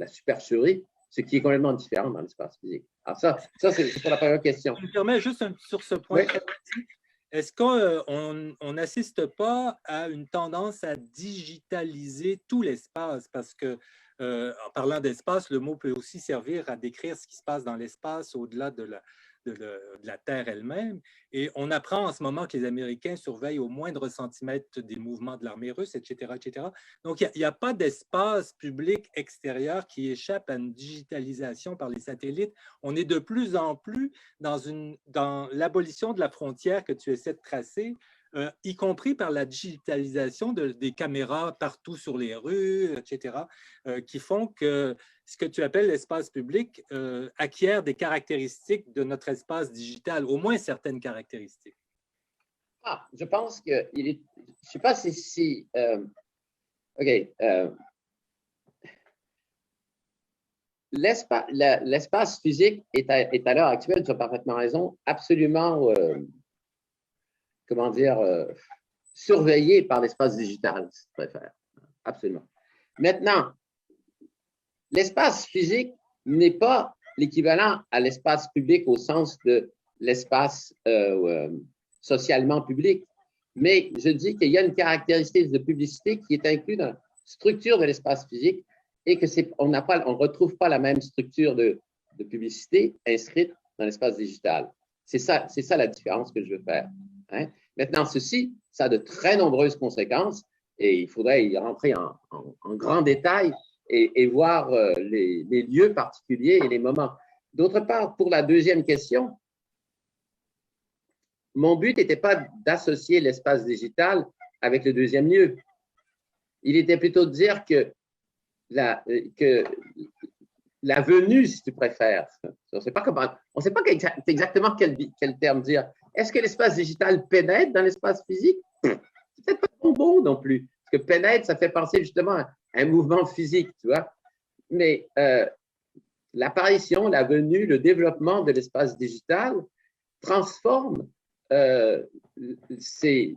supercherie, ce qui est complètement différent dans l'espace physique. Alors ça c'est pour la première question. Je me permets juste sur ce point. Oui. Est-ce qu'on n'assiste pas à une tendance à digitaliser tout l'espace? Parce que, en parlant d'espace, le mot peut aussi servir à décrire ce qui se passe dans l'espace au-delà de la Terre elle-même. Et on apprend en ce moment que les Américains surveillent au moindre centimètre des mouvements de l'armée russe, etc., etc. Donc, il n'y a pas d'espace public extérieur qui échappe à une digitalisation par les satellites. On est de plus en plus dans l'abolition de la frontière que tu essaies de tracer, y compris par la digitalisation des caméras partout sur les rues, etc., qui font que ce que tu appelles l'espace public acquiert des caractéristiques de notre espace digital, au moins certaines caractéristiques. Je pense que je ne sais pas si l'espace physique est à l'heure actuelle, tu as parfaitement raison, absolument comment dire, surveillé par l'espace digital, si tu préfères. Absolument. Maintenant, l'espace physique n'est pas l'équivalent à l'espace public au sens de l'espace socialement public, mais je dis qu'il y a une caractéristique de publicité qui est inclue dans la structure de l'espace physique et que on ne retrouve pas la même structure de publicité inscrite dans l'espace digital. C'est ça la différence que je veux faire. Hein? Maintenant, ça a de très nombreuses conséquences et il faudrait y rentrer en grand détail et voir les lieux particuliers et les moments. D'autre part, pour la deuxième question, mon but n'était pas d'associer l'espace digital avec le deuxième lieu. Il était plutôt de dire que la venue, si tu préfères, on ne sait pas exactement quel terme dire. Est-ce que l'espace digital pénètre dans l'espace physique? C'est peut-être pas trop bon non plus, parce que pénètre, ça fait penser justement à un mouvement physique, tu vois. Mais l'apparition, la venue, le développement de l'espace digital transforme ce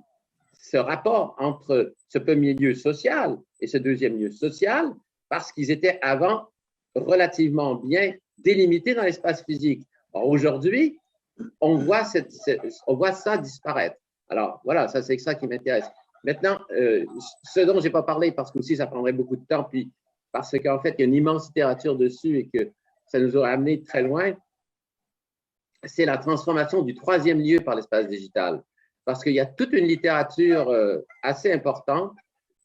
rapport entre ce premier lieu social et ce deuxième lieu social parce qu'ils étaient avant relativement bien délimités dans l'espace physique. Aujourd'hui, on voit ça disparaître. Alors, voilà, ça, c'est ça qui m'intéresse. Maintenant, ce dont je n'ai pas parlé, parce que aussi, ça prendrait beaucoup de temps, puis parce qu'en fait, il y a une immense littérature dessus et que ça nous aurait amené très loin, c'est la transformation du troisième lieu par l'espace digital. Parce qu'il y a toute une littérature assez importante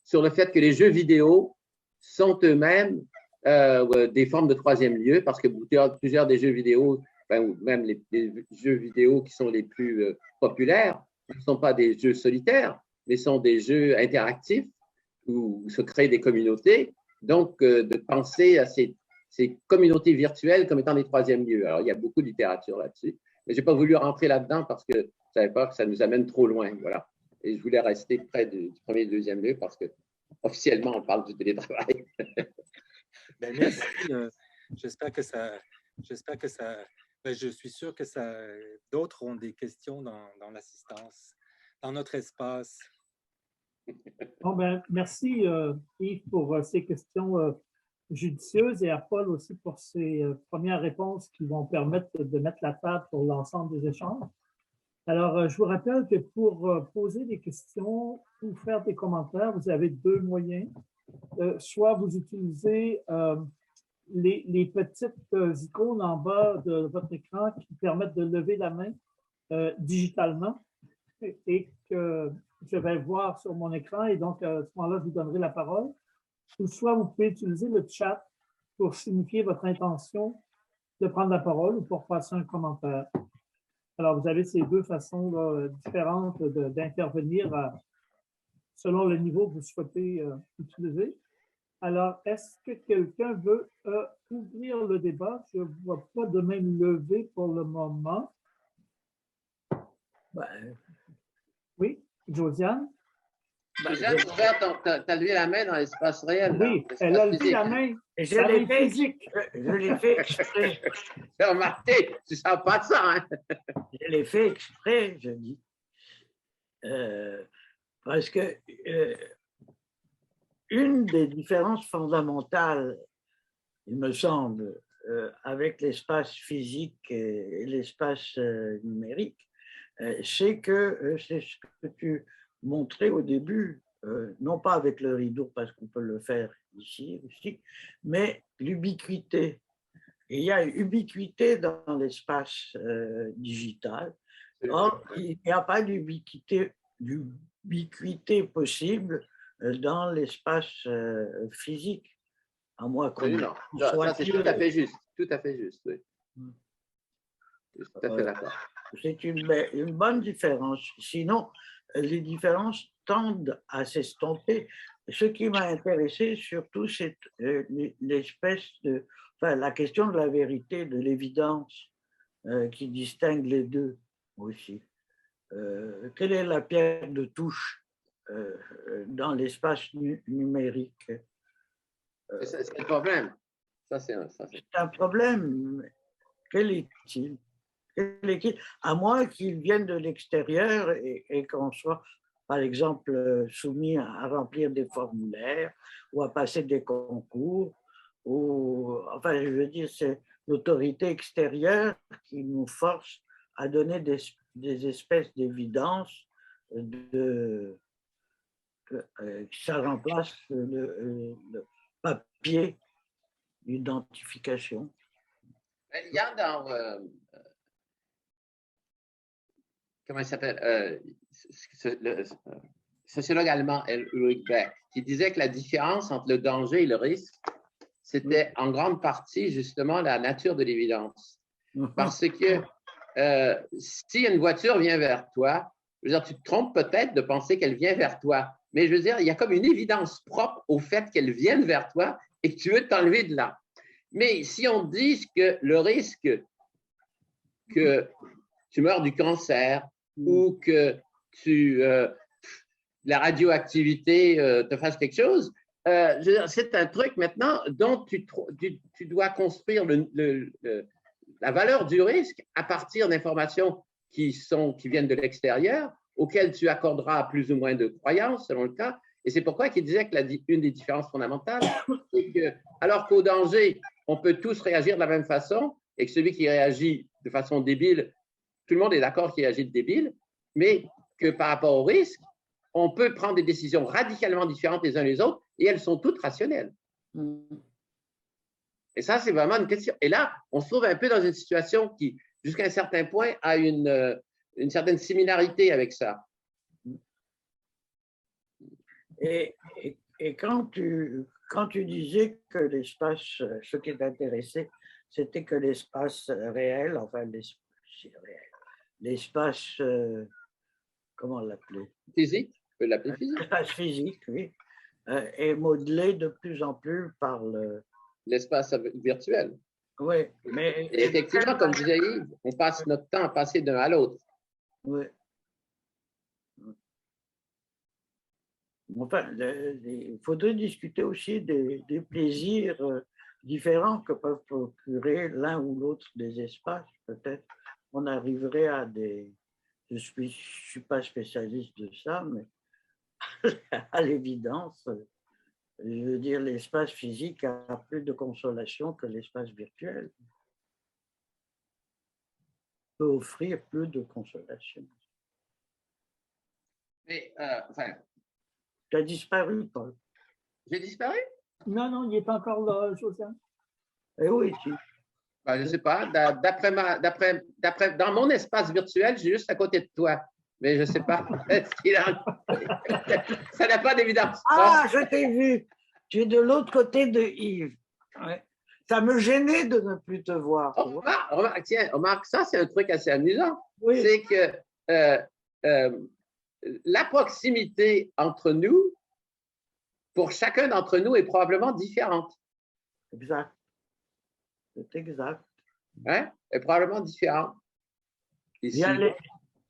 sur le fait que les jeux vidéo sont eux-mêmes des formes de troisième lieu, parce que plusieurs des jeux vidéo, ou même les jeux vidéo qui sont les plus populaires, ne sont pas des jeux solitaires, mais sont des jeux interactifs où se créent des communautés. Donc, de penser à ces communautés virtuelles comme étant des troisièmes lieux. Alors, il y a beaucoup de littérature là-dessus, mais je n'ai pas voulu rentrer là-dedans parce que je ne savais pas que ça nous amène trop loin. Voilà. Et je voulais rester près du premier et deuxième lieu parce que officiellement, on parle du télétravail. Ben, merci. J'espère que ça. Ben, je suis sûr que d'autres ont des questions dans l'assistance, dans notre espace. Bon, ben, merci Yves pour ces questions judicieuses et à Paul aussi pour ces premières réponses qui vont permettre de mettre la table pour l'ensemble des échanges. Alors, je vous rappelle que pour poser des questions ou faire des commentaires, vous avez deux moyens. Soit vous utilisez les petites icônes en bas de votre écran qui permettent de lever la main digitalement et que je vais voir sur mon écran et donc à ce moment-là, je vous donnerai la parole. Ou soit vous pouvez utiliser le chat pour signifier votre intention de prendre la parole ou pour passer un commentaire. Alors, vous avez ces deux façons là, différentes d'intervenir selon le niveau que vous souhaitez utiliser. Alors, est-ce que quelqu'un veut ouvrir le débat? Je ne vois pas de main levée pour le moment. Oui, Josiane? Josiane, tu as levé la main dans l'espace réel. Oui, elle a levé la main. Je l'ai fait exprès. J'ai remarqué, tu ne sens pas de ça. Hein? Je l'ai fait exprès, je dis. Parce que une des différences fondamentales, il me semble, avec l'espace physique et l'espace numérique, c'est que c'est ce que tu montrais au début, non pas avec le rideau, parce qu'on peut le faire ici aussi, mais l'ubiquité. Et il y a ubiquité dans l'espace digital. Or, il n'y a pas d'ubiquité possible dans l'espace physique, à moins qu'on soit... Ça, c'est tout à fait juste. Tout à fait juste, oui. Je suis tout à fait d'accord. C'est une bonne différence. Sinon, les différences tendent à s'estomper. Ce qui m'a intéressé surtout, c'est la question de la vérité, de l'évidence qui distingue les deux aussi. Quelle est la pierre de touche dans l'espace numérique? C'est le problème. Ça, c'est un problème. Quel est-il? À moins qu'ils viennent de l'extérieur et qu'on soit, par exemple, soumis à remplir des formulaires ou à passer des concours, ou, enfin, je veux dire, c'est l'autorité extérieure qui nous force à donner des espèces d'évidence ça remplace le papier d'identification. Il y a dans... comment il s'appelle? Le sociologue allemand Ulrich Beck, qui disait que la différence entre le danger et le risque, c'était en grande partie justement la nature de l'évidence. Parce que si une voiture vient vers toi, je veux dire, tu te trompes peut-être de penser qu'elle vient vers toi, mais je veux dire, il y a comme une évidence propre au fait qu'elle vienne vers toi et que tu veux t'enlever de là. Mais si on dit que le risque que tu meurs du cancer ou que la radioactivité te fasse quelque chose, c'est un truc maintenant dont tu dois construire la valeur du risque à partir d'informations qui viennent de l'extérieur, auxquelles tu accorderas plus ou moins de croyances selon le cas. Et c'est pourquoi il disait que une des différences fondamentales, c'est que, alors qu'au danger, on peut tous réagir de la même façon, et que celui qui réagit de façon débile, tout le monde est d'accord qu'il réagit de débile, mais que par rapport au risque, on peut prendre des décisions radicalement différentes les uns les autres et elles sont toutes rationnelles. Et ça, c'est vraiment une question. Et là, on se trouve un peu dans une situation qui, jusqu'à un certain point, a une certaine similarité avec ça. Et quand tu disais que l'espace, ce qui t'intéressait, c'était que l'espace réel, enfin l'espace, comment l'appeler? Physique, on peut l'appeler physique. L'espace physique, oui, est modelé de plus en plus par l'espace virtuel. Oui, mais… Et effectivement, comme disait Yves, on passe notre temps à passer d'un à l'autre. Oui. Enfin, il faudrait discuter aussi des plaisirs différents que peuvent procurer l'un ou l'autre des espaces. Peut-être on arriverait à des… Je suis pas spécialiste de ça, mais à l'évidence, je veux dire, l'espace physique a plus de consolation que l'espace virtuel. Il peut offrir plus de consolation. Mais, enfin… Tu as disparu, Paul. J'ai disparu? Non, il n'est pas encore là, Josiane. Eh oui, si. Ben, je ne sais pas. Dans mon espace virtuel, j'ai juste à côté de toi. Mais je ne sais pas. Ça n'a pas d'évidence. Ah, je t'ai vu. Tu es de l'autre côté de Yves. Ouais. Ça me gênait de ne plus te voir. Oh, remarque, ça, c'est un truc assez amusant. Oui. C'est que la proximité entre nous, pour chacun d'entre nous, est probablement différente. Exact. C'est exact. Hein? Est probablement différente. Ici.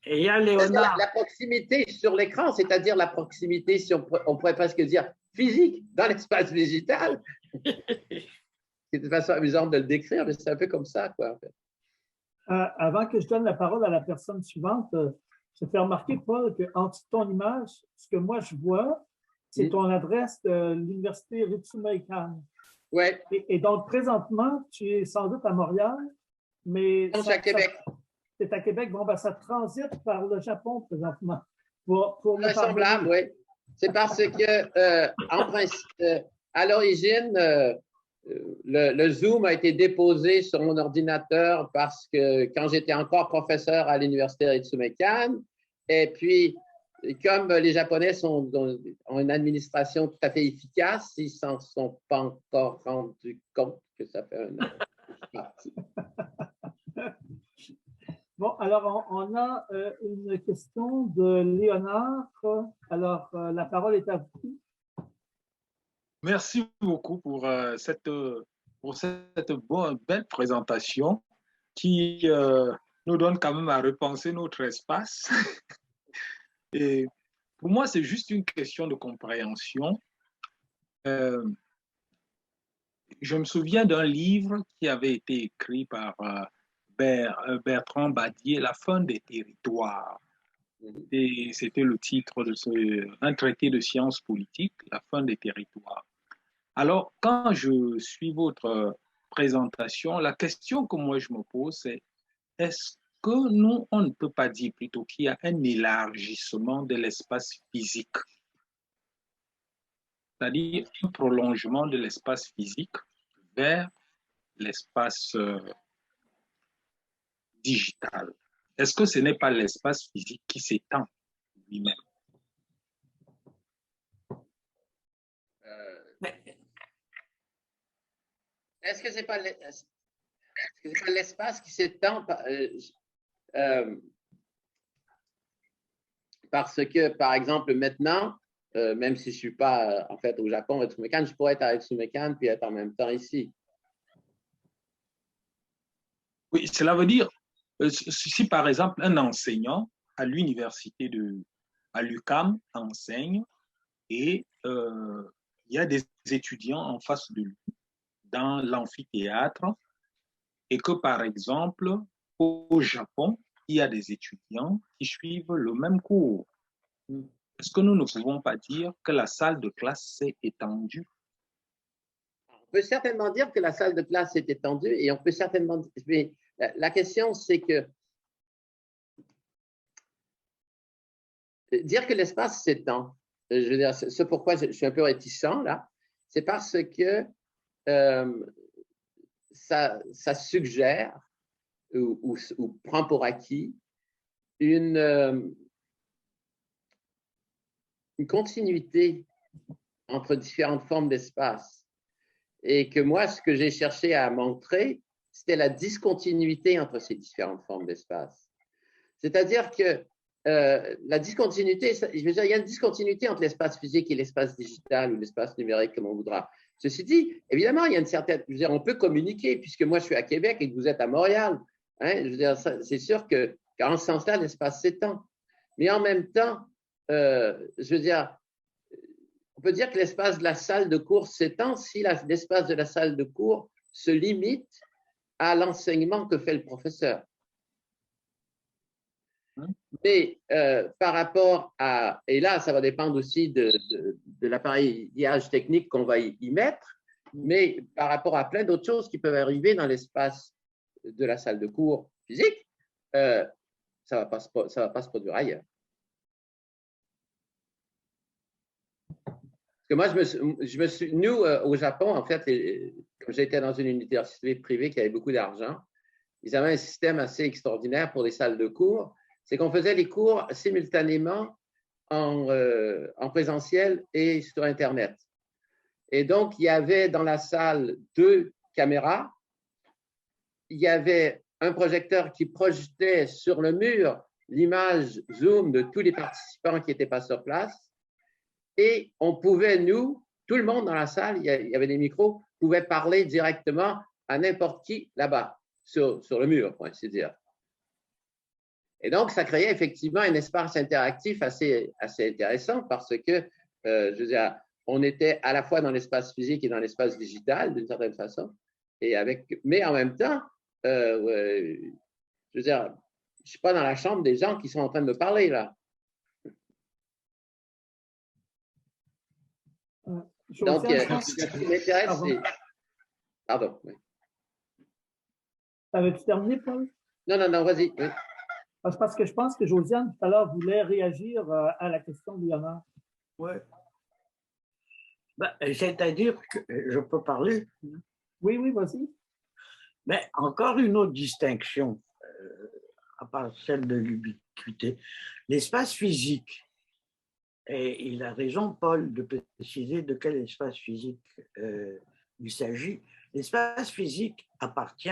Il y a Léonard. La proximité sur l'écran, c'est-à-dire la proximité, si on pourrait presque dire physique, dans l'espace digital. C'est une façon amusante de le décrire, mais c'est un peu comme ça, quoi, en fait. Avant que je donne la parole à la personne suivante, je fais remarquer, Paul, qu'en dessous de ton image, ce que moi je vois, c'est ton adresse de l'Université Ritsumeikan. Oui. Et donc, présentement, tu es sans doute à Montréal, mais… Non, c'est à Québec. C'est à Québec. Bon, ben, ça transite par le Japon présentement. Pour semblable, oui. C'est parce que, en principe, à l'origine, le Zoom a été déposé sur mon ordinateur parce que quand j'étais encore professeur à l'Université Ritsumeikan, et puis, comme les Japonais ont une administration tout à fait efficace, ils ne s'en sont pas encore rendus compte que ça fait un partie. Bon, alors, on a une question de Léonard. Alors, la parole est à vous. Merci beaucoup pour cette belle présentation qui nous donne quand même à repenser notre espace. Et pour moi, c'est juste une question de compréhension. Je me souviens d'un livre qui avait été écrit par Bertrand Badier, La fin des territoires. Et c'était le titre de un traité de sciences politiques, La fin des territoires. Alors, quand je suis votre présentation, la question que moi je me pose, c'est est-ce que nous, on ne peut pas dire plutôt qu'il y a un élargissement de l'espace physique, c'est-à-dire un prolongement de l'espace physique vers l'espace digital? Est-ce que ce n'est pas l'espace physique qui s'étend lui-même? Est-ce que ce n'est pas l'espace qui s'étend parce que, par exemple, maintenant, même si je ne suis pas en fait au Japon, à Ritsumeikan, je pourrais être à Ritsumeikan puis être en même temps ici. Oui, cela veut dire, si par exemple un enseignant à l'université à l'UQAM enseigne et il y a des étudiants en face de lui dans l'amphithéâtre et que par exemple au Japon, il y a des étudiants qui suivent le même cours. Est-ce que nous ne pouvons pas dire que la salle de classe s'est étendue? On peut certainement dire que la salle de classe s'est étendue et on peut certainement… Mais la question, c'est que dire que l'espace s'étend, je veux dire, ce pourquoi je suis un peu réticent là, c'est parce que ça suggère ou prend pour acquis une continuité entre différentes formes d'espace. Et que moi, ce que j'ai cherché à montrer, c'était la discontinuité entre ces différentes formes d'espace. C'est-à-dire que la discontinuité, je veux dire, il y a une discontinuité entre l'espace physique et l'espace digital ou l'espace numérique, comme on voudra. Ceci dit, évidemment, il y a une certaine, je veux dire, on peut communiquer, puisque moi, je suis à Québec et que vous êtes à Montréal. Hein, je veux dire, c'est sûr qu'en ce sens-là, l'espace s'étend. Mais en même temps, je veux dire, on peut dire que l'espace de la salle de cours s'étend si l'espace de la salle de cours se limite à l'enseignement que fait le professeur. Mais par rapport à, et là, ça va dépendre aussi de l'appareillage technique qu'on va y mettre, mais par rapport à plein d'autres choses qui peuvent arriver dans l'espace de la salle de cours physique, ça va pas se produire ailleurs. Parce que moi, nous, au Japon, en fait, comme j'étais dans une université privée qui avait beaucoup d'argent, ils avaient un système assez extraordinaire pour les salles de cours. C'est qu'on faisait les cours simultanément en présentiel et sur Internet. Et donc, il y avait dans la salle 2 caméras. Il y avait un projecteur qui projetait sur le mur l'image Zoom de tous les participants qui n'étaient pas sur place. Et on pouvait, nous, tout le monde dans la salle, il y avait des micros, pouvait parler directement à n'importe qui là-bas, sur le mur, pour ainsi dire. Et donc, ça créait effectivement un espace interactif assez intéressant parce que, je veux dire, on était à la fois dans l'espace physique et dans l'espace digital, d'une certaine façon, mais en même temps, je veux dire, je ne suis pas dans la chambre des gens qui sont en train de me parler, là. Donc, ce qui m'intéresse, c'est… Pardon. Oui. Avais-tu terminé, Paul? Non, vas-y. Oui. Parce que je pense que Josiane, tout à l'heure, voulait réagir à la question de Léonard. Oui. Ben, c'est-à-dire que je peux parler? Oui, vas-y. Mais encore une autre distinction, à part celle de l'ubiquité. L'espace physique, et il a raison, Paul, de préciser de quel espace physique il s'agit. L'espace physique appartient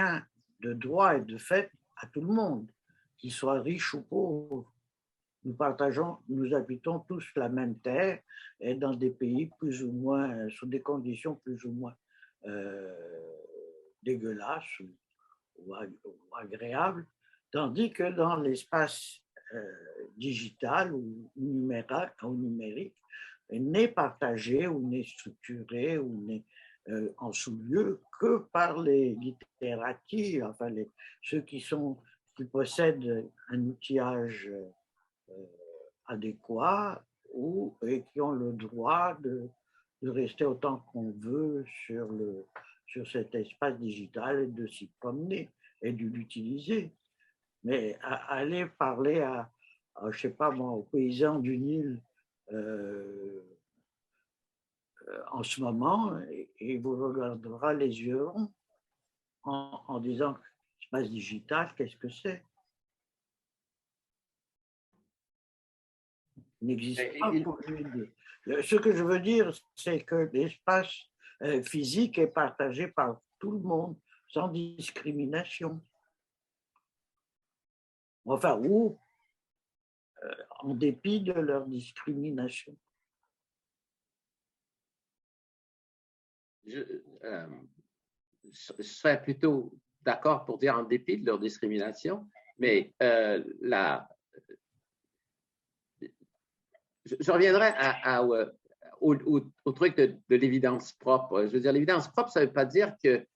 de droit et de fait à tout le monde, qu'il soit riche ou pauvre. Nous habitons tous la même terre et dans des pays plus ou moins, sous des conditions plus ou moins dégueulasses ou agréables, tandis que dans l'espace digital ou numérique n'est partagé ou n'est structuré ou n'est en sous-lieu que par les littératis, enfin ceux qui possèdent un outillage adéquat et qui ont le droit de rester autant qu'on veut sur cet espace digital et de s'y promener et de l'utiliser. Mais aller parler à je sais pas moi, aux paysans du Nil en ce moment, et vous regardera les yeux ronds en disant espace digital, qu'est-ce que c'est? Il n'existe pas pour lui. Ce que je veux dire, c'est que l'espace physique est partagé par tout le monde, sans discrimination. Enfin, ou en dépit de leur discrimination. Je serais plutôt d'accord pour dire en dépit de leur discrimination, mais je reviendrai au truc de l'évidence propre. Je veux dire, l'évidence propre, ça ne veut pas dire que,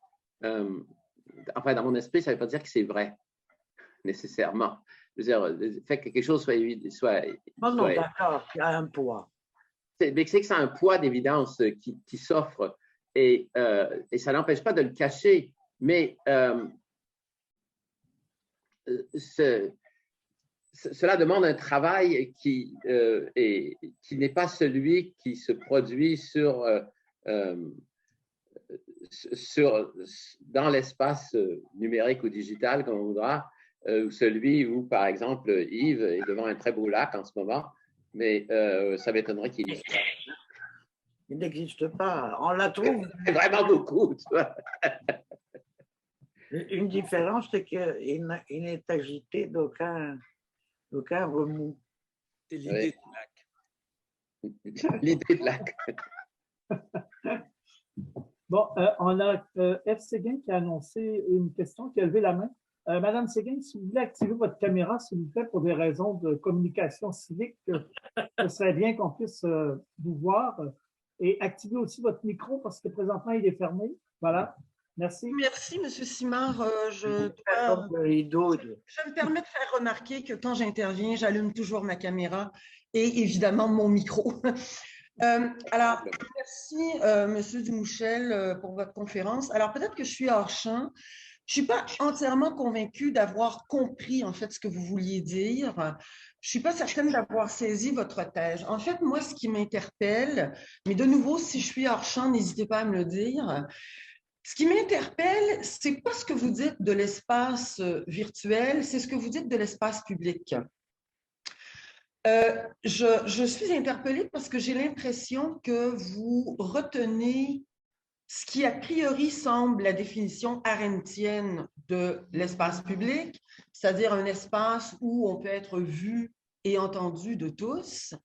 enfin, dans mon esprit, ça ne veut pas dire que c'est vrai, nécessairement. Je veux dire, le fait que quelque chose soit non, d'accord, il y a un poids. Mais c'est que ça a un poids d'évidence qui s'offre et ça n'empêche pas de le cacher. Mais cela demande un travail qui n'est pas celui qui se produit dans l'espace numérique ou digital, comme on voudra, ou celui où, par exemple, Yves est devant un très beau lac en ce moment, mais ça m'étonnerait qu'il y ait. Il n'existe pas. On la trouve. C'est vraiment beaucoup, tu vois. Une différence, c'est qu'il n'est agité d'aucun remous. C'est l'idée Oui. du lac. L'idée de lac. Bon, on a F. Séguin qui a annoncé une question, qui a levé la main. Madame Séguin, si vous voulez activer votre caméra, s'il vous plaît, pour des raisons de communication civique, ce serait bien qu'on puisse vous voir. Et activer aussi votre micro parce que présentement, il est fermé. Voilà. Merci. Merci, M. Simard. Je me permets de faire remarquer que quand j'interviens, j'allume toujours ma caméra et évidemment mon micro. Alors, merci, M. Dumouchel, pour votre conférence. Alors, peut-être que je suis hors champ. Je ne suis pas entièrement convaincue d'avoir compris, en fait, ce que vous vouliez dire. Je ne suis pas certaine d'avoir saisi votre thèse. En fait, moi, ce qui m'interpelle, mais de nouveau, si je suis hors champ, n'hésitez pas à me le dire. Ce qui m'interpelle, ce n'est pas ce que vous dites de l'espace virtuel, c'est ce que vous dites de l'espace public. Je suis interpellée parce que j'ai l'impression que vous retenez ce qui a priori semble la définition arendtienne de l'espace public, c'est-à-dire un espace où on peut être vu et entendu de tous.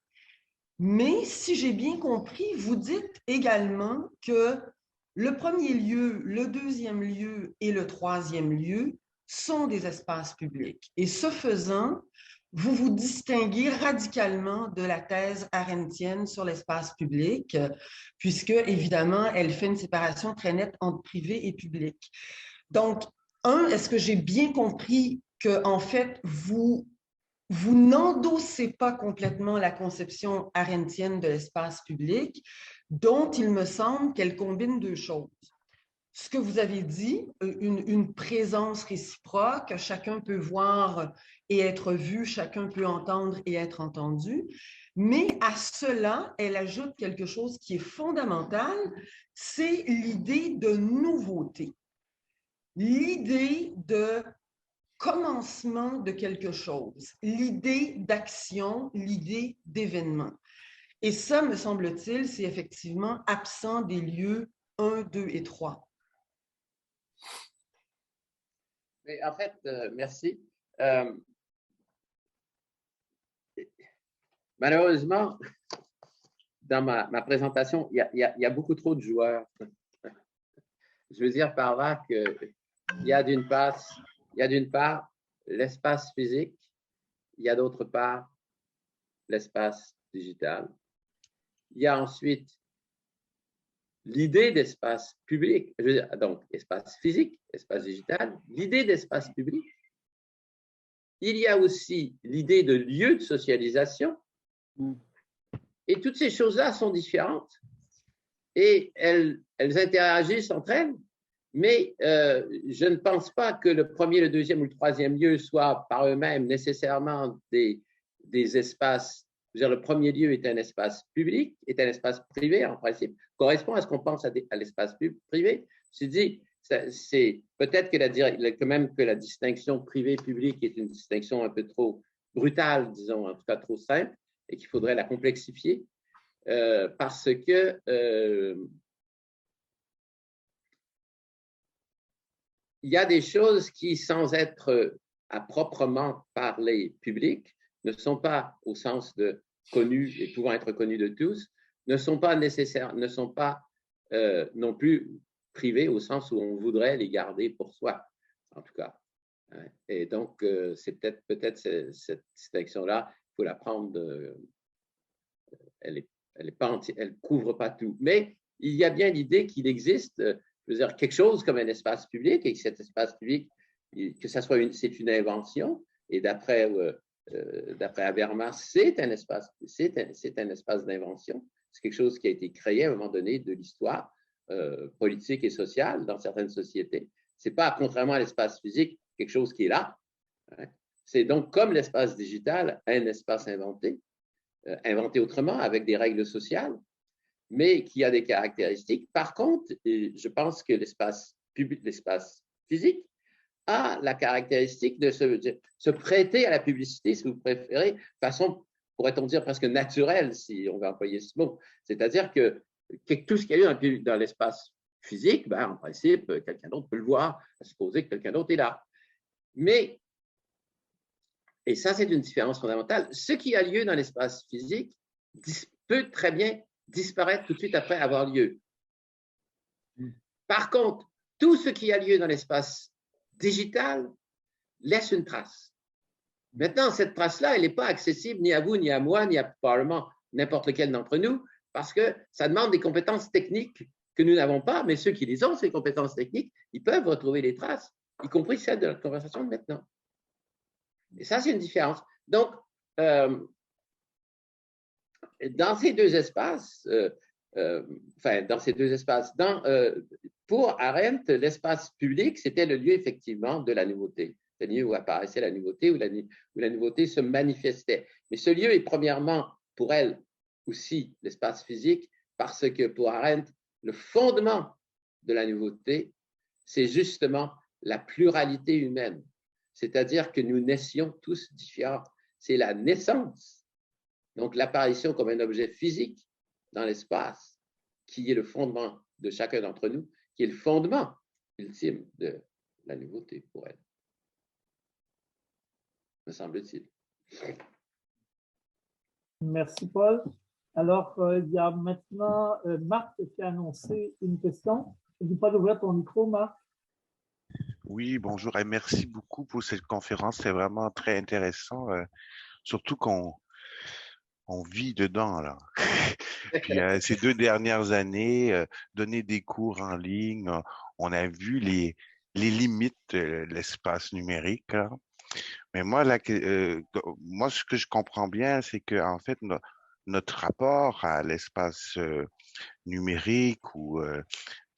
Mais si j'ai bien compris, vous dites également que le premier lieu, le deuxième lieu et le troisième lieu sont des espaces publics. Et ce faisant, vous vous distinguez radicalement de la thèse arendtienne sur l'espace public, puisque, évidemment, elle fait une séparation très nette entre privé et public. Donc, est-ce que j'ai bien compris que, en fait, vous n'endossez pas complètement la conception arendtienne de l'espace public, dont il me semble qu'elle combine deux choses. Ce que vous avez dit, une présence réciproque, chacun peut voir et être vu, chacun peut entendre et être entendu, mais à cela, elle ajoute quelque chose qui est fondamental, c'est l'idée de nouveauté, l'idée de commencement de quelque chose, l'idée d'action, l'idée d'événement. Et ça, me semble-t-il, c'est effectivement absent des lieux 1, 2 et 3. Mais en fait, merci. Malheureusement, dans ma présentation, il y a beaucoup trop de joueurs. Je veux dire par là qu'il y a d'une part l'espace physique, il y a d'autre part l'espace digital. Il y a ensuite l'idée d'espace public, je veux dire, donc espace physique, espace digital, l'idée d'espace public. Il y a aussi l'idée de lieu de socialisation. Et toutes ces choses-là sont différentes et elles interagissent entre elles. Mais je ne pense pas que le premier, le deuxième ou le troisième lieu soient par eux-mêmes nécessairement des espaces. Je veux dire, le premier lieu est un espace public, est un espace privé en principe, correspond à ce qu'on pense à l'espace privé. Je dis, c'est peut-être que la distinction privé-public est une distinction un peu trop brutale, disons, en tout cas trop simple, et qu'il faudrait la complexifier parce que il y a des choses qui, sans être à proprement parler publiques, ne sont pas au sens de connus et pouvant être connus de tous, ne sont pas nécessaires, ne sont pas non plus privés au sens où on voudrait les garder pour soi, en tout cas. Et donc, c'est peut-être cette distinction-là, il faut la prendre, elle couvre pas tout. Mais il y a bien l'idée qu'il existe, je veux dire, quelque chose comme un espace public et que cet espace public, que ça soit c'est une invention. Et d'après Habermas, c'est un espace d'invention. C'est quelque chose qui a été créé à un moment donné de l'histoire politique et sociale dans certaines sociétés. C'est pas, contrairement à l'espace physique, quelque chose qui est là. Hein. C'est donc comme l'espace digital, un espace inventé, inventé autrement, avec des règles sociales, mais qui a des caractéristiques. Par contre, je pense que l'espace public, l'espace physique, a la caractéristique de se prêter à la publicité, si vous préférez, façon, pourrait-on dire, presque naturelle, si on veut employer ce mot. C'est-à-dire que tout ce qu'il y a eu dans l'espace physique, ben, en principe, quelqu'un d'autre peut le voir, à supposer que quelqu'un d'autre est là. Mais, et ça, c'est une différence fondamentale, ce qui a lieu dans l'espace physique peut très bien disparaître tout de suite après avoir lieu. Par contre, tout ce qui a lieu dans l'espace digital laisse une trace. Maintenant, cette trace-là, elle n'est pas accessible ni à vous, ni à moi, ni à probablement n'importe lequel d'entre nous, parce que ça demande des compétences techniques que nous n'avons pas, mais ceux qui les ont, ces compétences techniques, ils peuvent retrouver les traces, y compris celles de notre conversation de maintenant. Et ça, c'est une différence. Donc, dans ces deux espaces, pour Arendt, l'espace public, c'était le lieu effectivement de la nouveauté. C'est le lieu où apparaissait la nouveauté, où la nouveauté se manifestait. Mais ce lieu est premièrement, pour elle aussi, l'espace physique, parce que pour Arendt, le fondement de la nouveauté, c'est justement la pluralité humaine. C'est-à-dire que nous naissions tous différents. C'est la naissance, donc l'apparition comme un objet physique dans l'espace, qui est le fondement de chacun d'entre nous, qui est le fondement ultime de la nouveauté pour elle, me semble-t-il. Merci, Paul. Alors, il y a maintenant Marc qui a annoncé une question. N'oublie pas d'ouvrir ton micro, Marc. Oui, bonjour et merci beaucoup pour cette conférence. C'est vraiment très intéressant, surtout qu'on vit dedans, là. Puis ces 2 dernières années, donner des cours en ligne, on a vu les limites de l'espace numérique, là. Mais moi, moi, ce que je comprends bien, c'est que en fait, notre rapport à l'espace numérique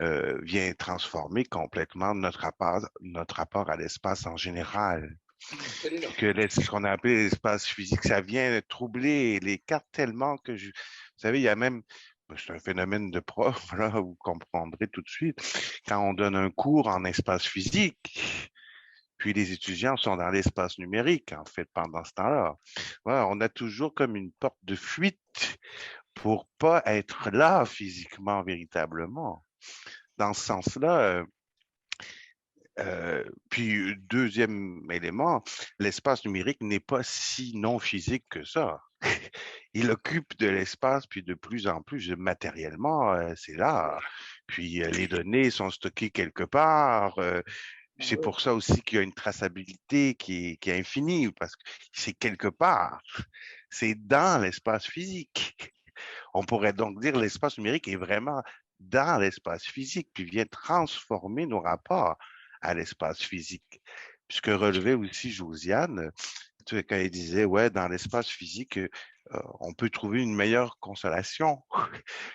vient transformer complètement notre rapport à l'espace en général. Que ce qu'on a appelé l'espace physique, ça vient troubler les cartes tellement que vous savez, il y a même, c'est un phénomène de prof, là, vous comprendrez tout de suite, quand on donne un cours en espace physique, puis les étudiants sont dans l'espace numérique, en fait, pendant ce temps-là. Voilà, on a toujours comme une porte de fuite pour pas être là physiquement, véritablement. Dans ce sens-là, puis deuxième élément, l'espace numérique n'est pas si non physique que ça. Il occupe de l'espace, puis de plus en plus matériellement, c'est là. Puis les données sont stockées quelque part. C'est pour ça aussi qu'il y a une traçabilité qui est infinie, parce que c'est quelque part. C'est dans l'espace physique. On pourrait donc dire que l'espace numérique est vraiment dans l'espace physique, puis vient transformer nos rapports à l'espace physique. Puisque relevait aussi Josiane, quand elle disait, ouais, dans l'espace physique, on peut trouver une meilleure consolation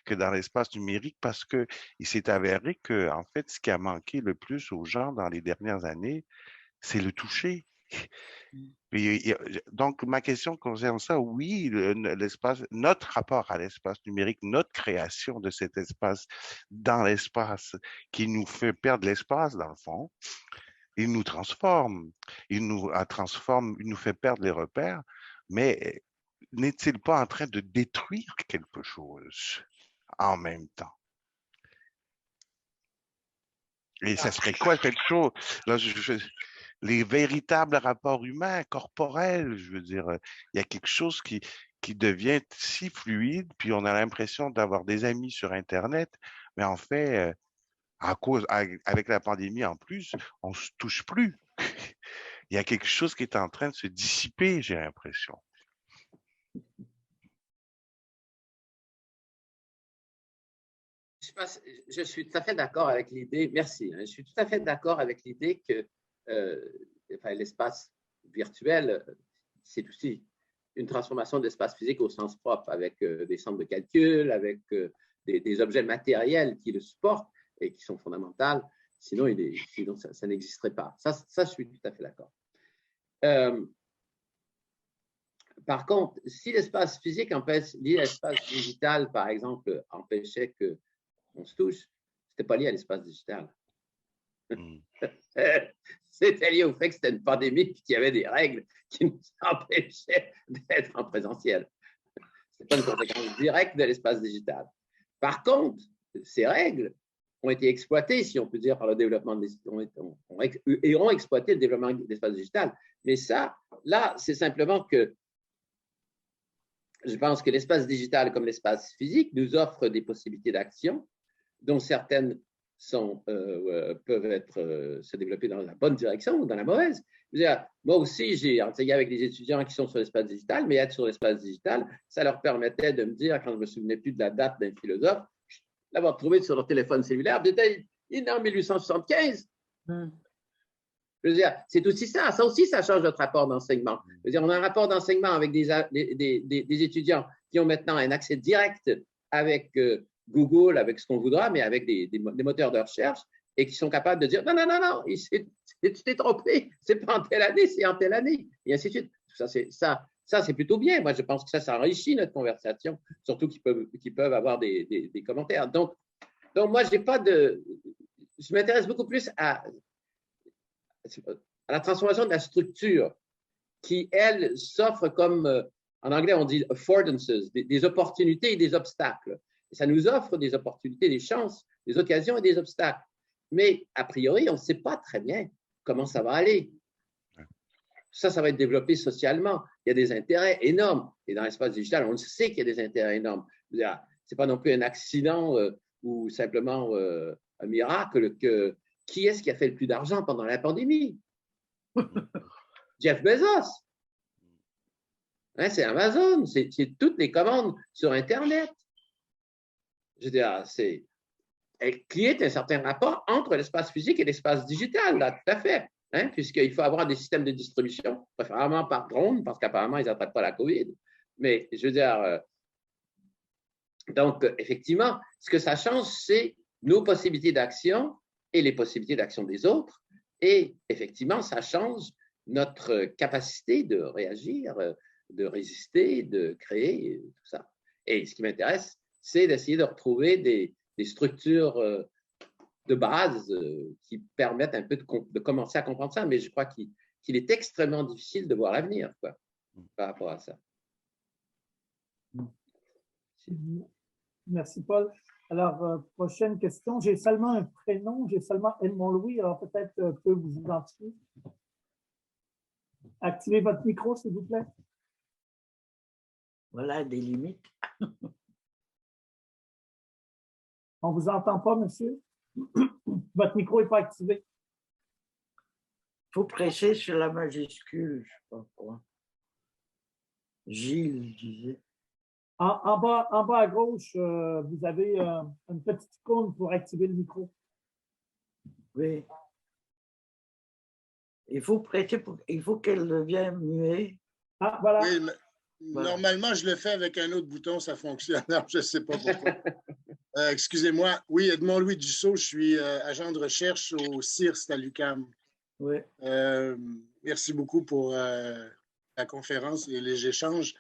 que dans l'espace numérique, parce que il s'est avéré que, en fait, ce qui a manqué le plus aux gens dans les dernières années, c'est le toucher. Donc, ma question concerne ça. Oui, notre rapport à l'espace numérique, notre création de cet espace dans l'espace qui nous fait perdre l'espace, dans le fond, il nous transforme. Il nous fait perdre les repères, mais n'est-il pas en train de détruire quelque chose en même temps? Et ça serait quoi cette chose? Là, les véritables rapports humains, corporels, je veux dire, il y a quelque chose qui devient si fluide, puis on a l'impression d'avoir des amis sur Internet, mais en fait, avec la pandémie en plus, on se touche plus. Il y a quelque chose qui est en train de se dissiper, j'ai l'impression. Je suis tout à fait d'accord avec l'idée, merci, je suis tout à fait d'accord avec l'idée que l'espace virtuel, c'est aussi une transformation de l'espace physique au sens propre, avec des centres de calcul, avec des objets matériels qui le supportent et qui sont fondamentaux. Sinon ça n'existerait pas. Ça, je suis tout à fait d'accord. Par contre, si l'espace physique empêche, l'espace digital, par exemple, empêchait qu'on se touche, c'était pas lié à l'espace digital. C'était lié au fait que c'était une pandémie et qu'il y avait des règles qui nous empêchaient d'être en présentiel. Ce n'est pas une conséquence directe de l'espace digital. Par contre, ces règles ont été exploitées, si on peut dire, par le développement et ont exploité le développement de l'espace digital. Mais ça, là, c'est simplement que je pense que l'espace digital, comme l'espace physique, nous offre des possibilités d'action, dont certaines peuvent se développer dans la bonne direction ou dans la mauvaise. Moi aussi, j'ai enseigné avec des étudiants qui sont sur l'espace digital, mais être sur l'espace digital, ça leur permettait de me dire, quand je ne me souvenais plus de la date d'un philosophe, l'avoir trouvé sur leur téléphone cellulaire, il est né en 1875. Je veux dire, c'est aussi ça. Ça aussi, ça change notre rapport d'enseignement. Je veux dire, on a un rapport d'enseignement avec des étudiants qui ont maintenant un accès direct avec Google, avec ce qu'on voudra, mais avec des moteurs de recherche et qui sont capables de dire non, tu t'es trompé, c'est pas en telle année, c'est en telle année, et ainsi de suite. Ça, c'est plutôt bien. Moi, je pense que ça enrichit notre conversation, surtout qu'ils peuvent avoir des commentaires. Donc moi, je m'intéresse beaucoup plus à la transformation de la structure qui, elle, s'offre comme, en anglais, on dit affordances, des opportunités et des obstacles. Et ça nous offre des opportunités, des chances, des occasions et des obstacles. Mais, a priori, on ne sait pas très bien comment ça va aller. Ça va être développé socialement. Il y a des intérêts énormes. Et dans l'espace digital, on le sait qu'il y a des intérêts énormes. Ce n'est pas non plus un accident ou simplement un miracle que qui est-ce qui a fait le plus d'argent pendant la pandémie? Jeff Bezos. Hein, c'est Amazon. C'est toutes les commandes sur Internet. Je veux dire, qui est un certain rapport entre l'espace physique et l'espace digital, là, tout à fait. Hein, puisqu'il faut avoir des systèmes de distribution, préférablement par drone, parce qu'apparemment, ils n'attrapent pas la COVID. Mais je veux dire, donc, effectivement, ce que ça change, c'est nos possibilités d'action et les possibilités d'action des autres. Et effectivement, ça change notre capacité de réagir, de résister, de créer, tout ça. Et ce qui m'intéresse, c'est d'essayer de retrouver des structures de base qui permettent un peu de commencer à comprendre ça. Mais je crois qu'il est extrêmement difficile de voir l'avenir par rapport à ça. Merci, Paul. Alors, prochaine question. J'ai seulement un prénom, j'ai seulement Edmond Louis, alors peut-être peut vous identifier. Activez votre micro, s'il vous plaît. Voilà des limites. On ne vous entend pas, monsieur. Votre micro n'est pas activé. Il faut presser sur la majuscule, je ne sais pas quoi. Gilles disait. En bas à gauche, vous avez une petite icône pour activer le micro. Oui. Il faut presser, il faut qu'elle devienne muette. Ah, voilà. Oui, normalement, je le fais avec un autre bouton, ça fonctionne. Alors, je ne sais pas pourquoi. Excusez-moi. Oui, Edmond Louis Dussault, je suis agent de recherche au CIRST à l'UQAM. Oui. Merci beaucoup pour la conférence et les échanges.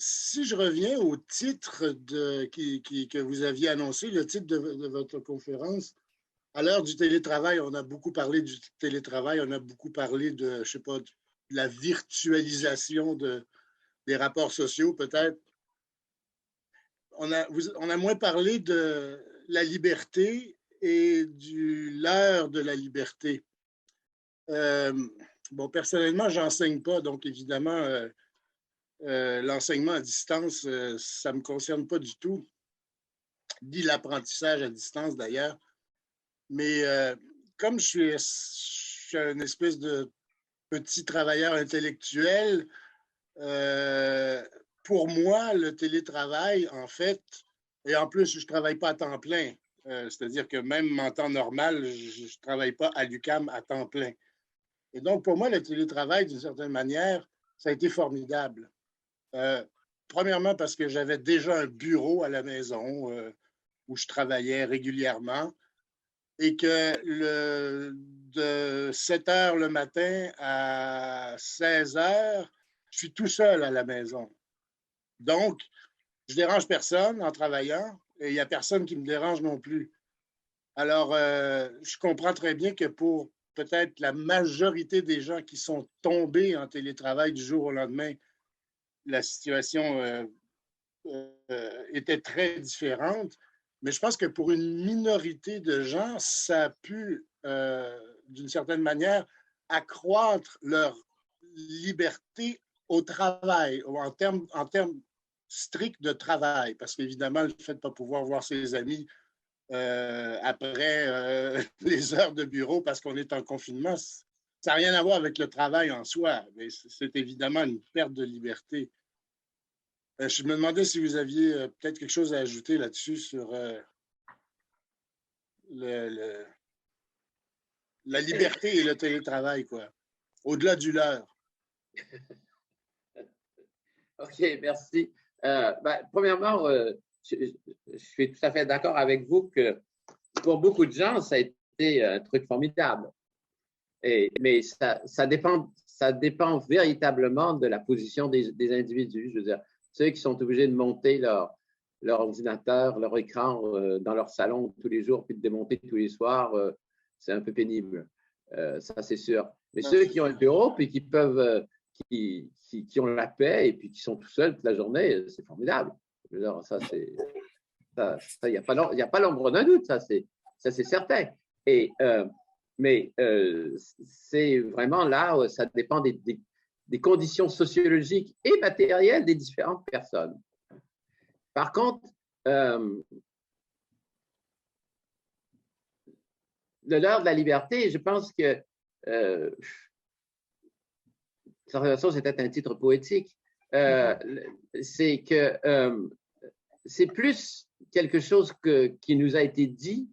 Si je reviens au titre que vous aviez annoncé, le titre de votre conférence, à l'heure du télétravail, on a beaucoup parlé du télétravail, on a beaucoup parlé de, je sais pas, de la virtualisation des rapports sociaux, peut-être. On a moins parlé de la liberté et du leurre de la liberté. Bon, personnellement, je n'enseigne pas, donc évidemment, l'enseignement à distance, ça ne me concerne pas du tout, ni l'apprentissage à distance d'ailleurs. Mais comme je suis un espèce de petit travailleur intellectuel, pour moi, le télétravail, en fait, et en plus, je ne travaille pas à temps plein, c'est-à-dire que même en temps normal, je ne travaille pas à l'UQAM à temps plein. Et donc, pour moi, le télétravail, d'une certaine manière, ça a été formidable. Premièrement, parce que j'avais déjà un bureau à la maison où je travaillais régulièrement. et que de 7 heures le matin à 16 heures, je suis tout seul à la maison. Donc, je ne dérange personne en travaillant et il n'y a personne qui me dérange non plus. Alors, je comprends très bien que pour peut-être la majorité des gens qui sont tombés en télétravail du jour au lendemain, la situation était très différente. Mais je pense que pour une minorité de gens, ça a pu, d'une certaine manière, accroître leur liberté au travail, ou en termes stricts de travail. Parce qu'évidemment, le fait de ne pas pouvoir voir ses amis après les heures de bureau parce qu'on est en confinement, ça n'a rien à voir avec le travail en soi, mais c'est évidemment une perte de liberté. Je me demandais si vous aviez peut-être quelque chose à ajouter là-dessus sur la liberté et le télétravail, quoi, au-delà du leur. OK, merci. Premièrement, je suis tout à fait d'accord avec vous que pour beaucoup de gens, ça a été un truc formidable. Mais ça dépend véritablement de la position des individus. Je veux dire, ceux qui sont obligés de monter leur ordinateur, leur écran dans leur salon tous les jours, puis de démonter tous les soirs, c'est un peu pénible. Ça, c'est sûr. Mais ceux qui ont un bureau, puis qui peuvent, qui ont la paix, et puis qui sont tout seuls toute la journée, c'est formidable. Je veux dire, ça, c'est... Il n'y a pas l'ombre d'un doute, ça c'est certain. Mais c'est vraiment là, ça dépend des conditions sociologiques et matérielles des différentes personnes. Par contre, de l'heure de la liberté, je pense que c'était un titre poétique, c'est que c'est plus quelque chose qui nous a été dit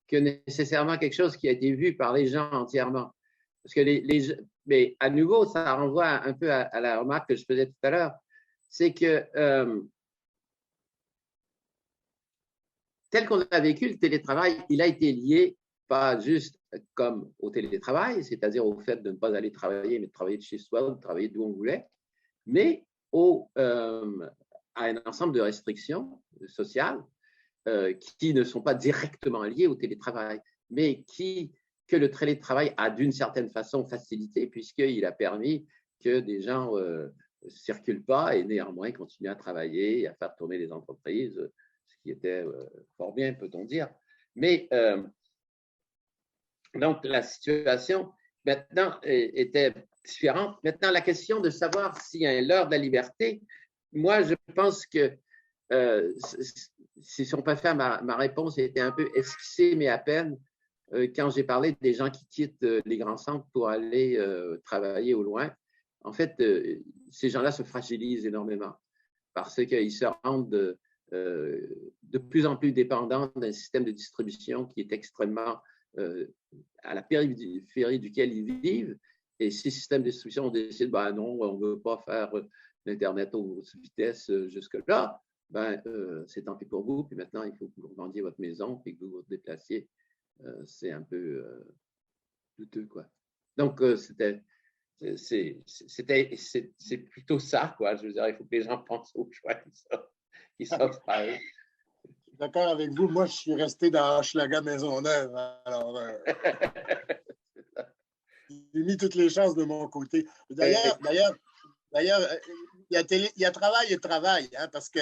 que nécessairement quelque chose qui a été vu par les gens entièrement. Parce que mais à nouveau, ça renvoie un peu à la remarque que je faisais tout à l'heure, c'est que tel qu'on a vécu le télétravail, il a été lié pas juste comme au télétravail, c'est-à-dire au fait de ne pas aller travailler, mais de travailler de chez soi, de travailler d'où on voulait, mais à un ensemble de restrictions sociales qui ne sont pas directement liées au télétravail, mais que le télétravail a d'une certaine façon facilité, puisqu'il a permis que des gens ne circulent pas et néanmoins continuent à travailler et à faire tourner les entreprises, ce qui était fort bien, peut-on dire. Mais donc, la situation maintenant était différente. Maintenant, la question de savoir s'il y a l'heure de la liberté, moi, je pense que si on peut faire, ma réponse était un peu esquissée, mais à peine, quand j'ai parlé des gens qui quittent les grands centres pour aller travailler au loin. En fait, ces gens-là se fragilisent énormément parce qu'ils se rendent de plus en plus dépendants d'un système de distribution qui est extrêmement à la périphérie duquel ils vivent. Et ces systèmes de distribution, on décide, ben non, on ne veut pas faire l'Internet aux vitesses jusque-là. C'est tant pis pour vous. Puis maintenant, il faut que vous vendiez votre maison et que vous vous déplaciez. C'est un peu douteux, quoi. Donc, c'est plutôt ça, quoi. Je veux dire, il faut que les gens pensent aux choix qui s'offrent à eux. D'accord avec vous. Moi, je suis resté dans Hochelaga Maisonneuve. Alors, j'ai mis toutes les chances de mon côté. D'ailleurs, il y a travail et travail, hein, parce que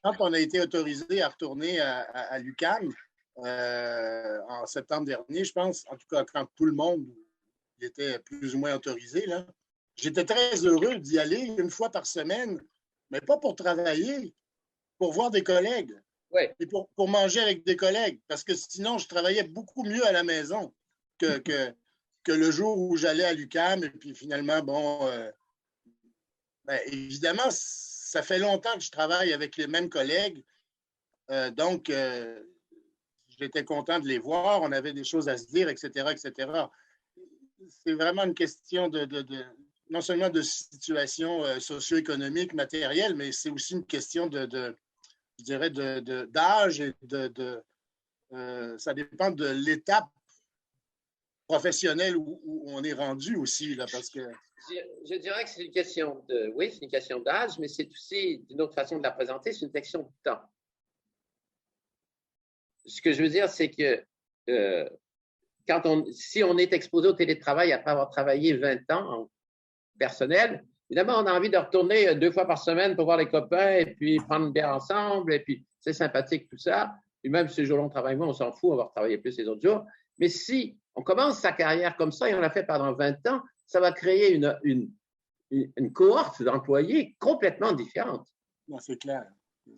quand on a été autorisé à retourner à l'UQAM en septembre dernier, je pense, en tout cas quand tout le monde était plus ou moins autorisé, là, j'étais très heureux d'y aller une fois par semaine, mais pas pour travailler, pour voir des collègues. Ouais. Et pour manger avec des collègues, parce que sinon, je travaillais beaucoup mieux à la maison que le jour où j'allais à l'UQAM. Et puis finalement, bon, évidemment, ça fait longtemps que je travaille avec les mêmes collègues. Donc, j'étais content de les voir. On avait des choses à se dire, etc., etc. C'est vraiment une question non seulement de situation socio-économique, matérielle, mais c'est aussi une question je dirais, d'âge et ça dépend de l'étape professionnelle où on est rendu aussi, là, parce que… Je dirais que c'est une question de… Oui, c'est une question d'âge, mais c'est aussi, d'une autre façon de la présenter, c'est une question de temps. Ce que je veux dire, c'est que si on est exposé au télétravail après avoir travaillé 20 ans en personnel, évidemment, on a envie de retourner 2 fois par semaine pour voir les copains et puis prendre une bière ensemble, et puis c'est sympathique tout ça. Et même si ce jour-là, on travaille moins, on s'en fout, on va retravailler plus les autres jours. Mais si on commence sa carrière comme ça et on l'a fait pendant 20 ans, ça va créer une cohorte d'employés complètement différente. Non, c'est clair.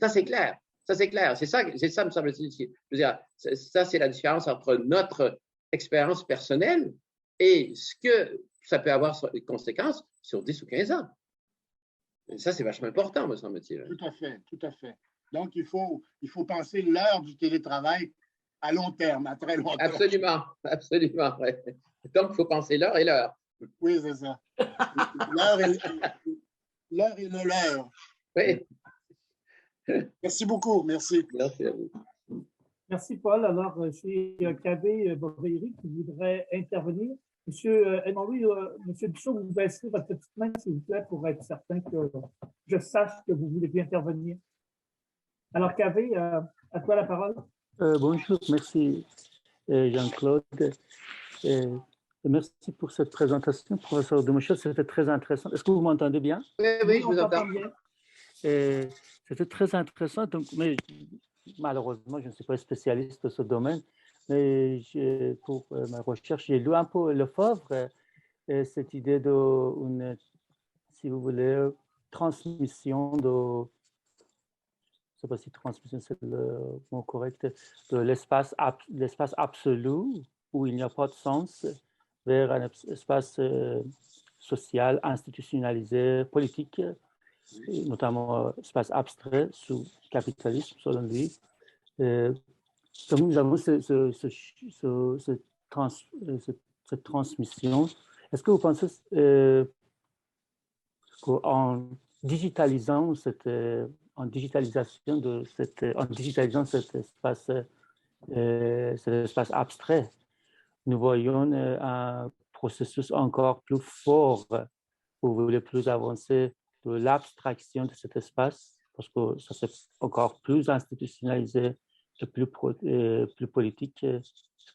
Ça, c'est clair. Ça, c'est clair. C'est ça, me semble-t-il. Je veux dire, ça, c'est la différence entre notre expérience personnelle et ce que ça peut avoir des conséquences sur 10 ou 15 ans. Et ça, c'est vachement important, me semble-t-il. Tout à fait, tout à fait. Donc, il faut penser l'heure du télétravail à long terme, à très long terme. Absolument, absolument. Ouais. Donc, il faut penser l'heure et l'heure. Oui, c'est ça. L'heure et le l'heure. Oui. Merci beaucoup, merci. Merci à vous. Merci, Paul. Alors, chez Kavé Bovéry qui voudrait intervenir. Monsieur Henry, Monsieur Bissot, vous baissez votre petite main, s'il vous plaît, pour être certain que je sache que vous voulez bien intervenir. Alors, Kavé, à toi la parole. Bonjour, merci Jean-Claude. Merci pour cette présentation, professeur Demouchel, c'était très intéressant. Est-ce que vous m'entendez bien? Oui, je vous entends bien. C'était très intéressant, donc, mais malheureusement, je ne suis pas spécialiste de ce domaine, mais pour ma recherche, j'ai lu un peu Lefebvre, cette idée de, si vous voulez, transmission de, je ne sais pas si transmission c'est le mot correct, de l'espace absolu où il n'y a pas de sens vers un espace social, institutionnalisé, politique, notamment espace abstrait sous capitalisme, selon lui. Comme nous avons cette transmission, est-ce que vous pensez qu'en digitalisant en digitalisant cet espace abstrait, nous voyons un processus encore plus fort, vous voulez plus avancer de l'abstraction de cet espace, parce que ça c'est encore plus institutionnalisé, plus politique.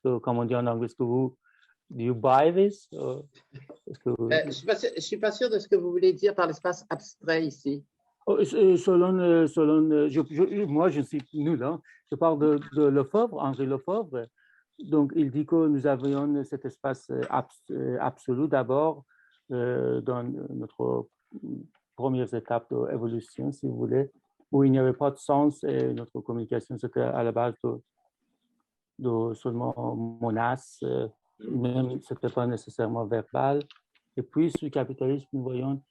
Comme on dit en anglais, est-ce que vous do you buy this? Je ne suis pas sûr de ce que vous voulez dire par l'espace abstrait ici. Moi, je suis nul. Hein. Je parle de Lefebvre, Henri Lefebvre. Donc, il dit que nous avions cet espace absolu d'abord dans notre première étape d'évolution, si vous voulez, où il n'y avait pas de sens et notre communication, c'était à la base de seulement monaces, même ce n'était pas nécessairement verbal. Et puis, sous le capitalisme, nous voyons,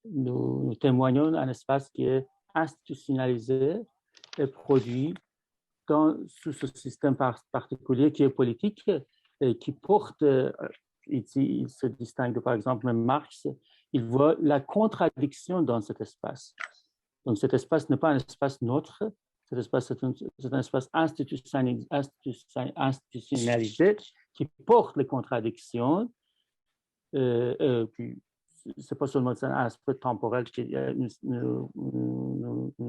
nous témoignons un espace qui est institutionnalisé et produit sous ce système particulier qui est politique et qui porte, ici, il se distingue, par exemple, même Marx, il voit la contradiction dans cet espace. Donc, cet espace n'est pas un espace neutre, cet espace, c'est un espace institutionnalisé qui porte les contradictions. Puis, ce n'est pas seulement un aspect temporel que nous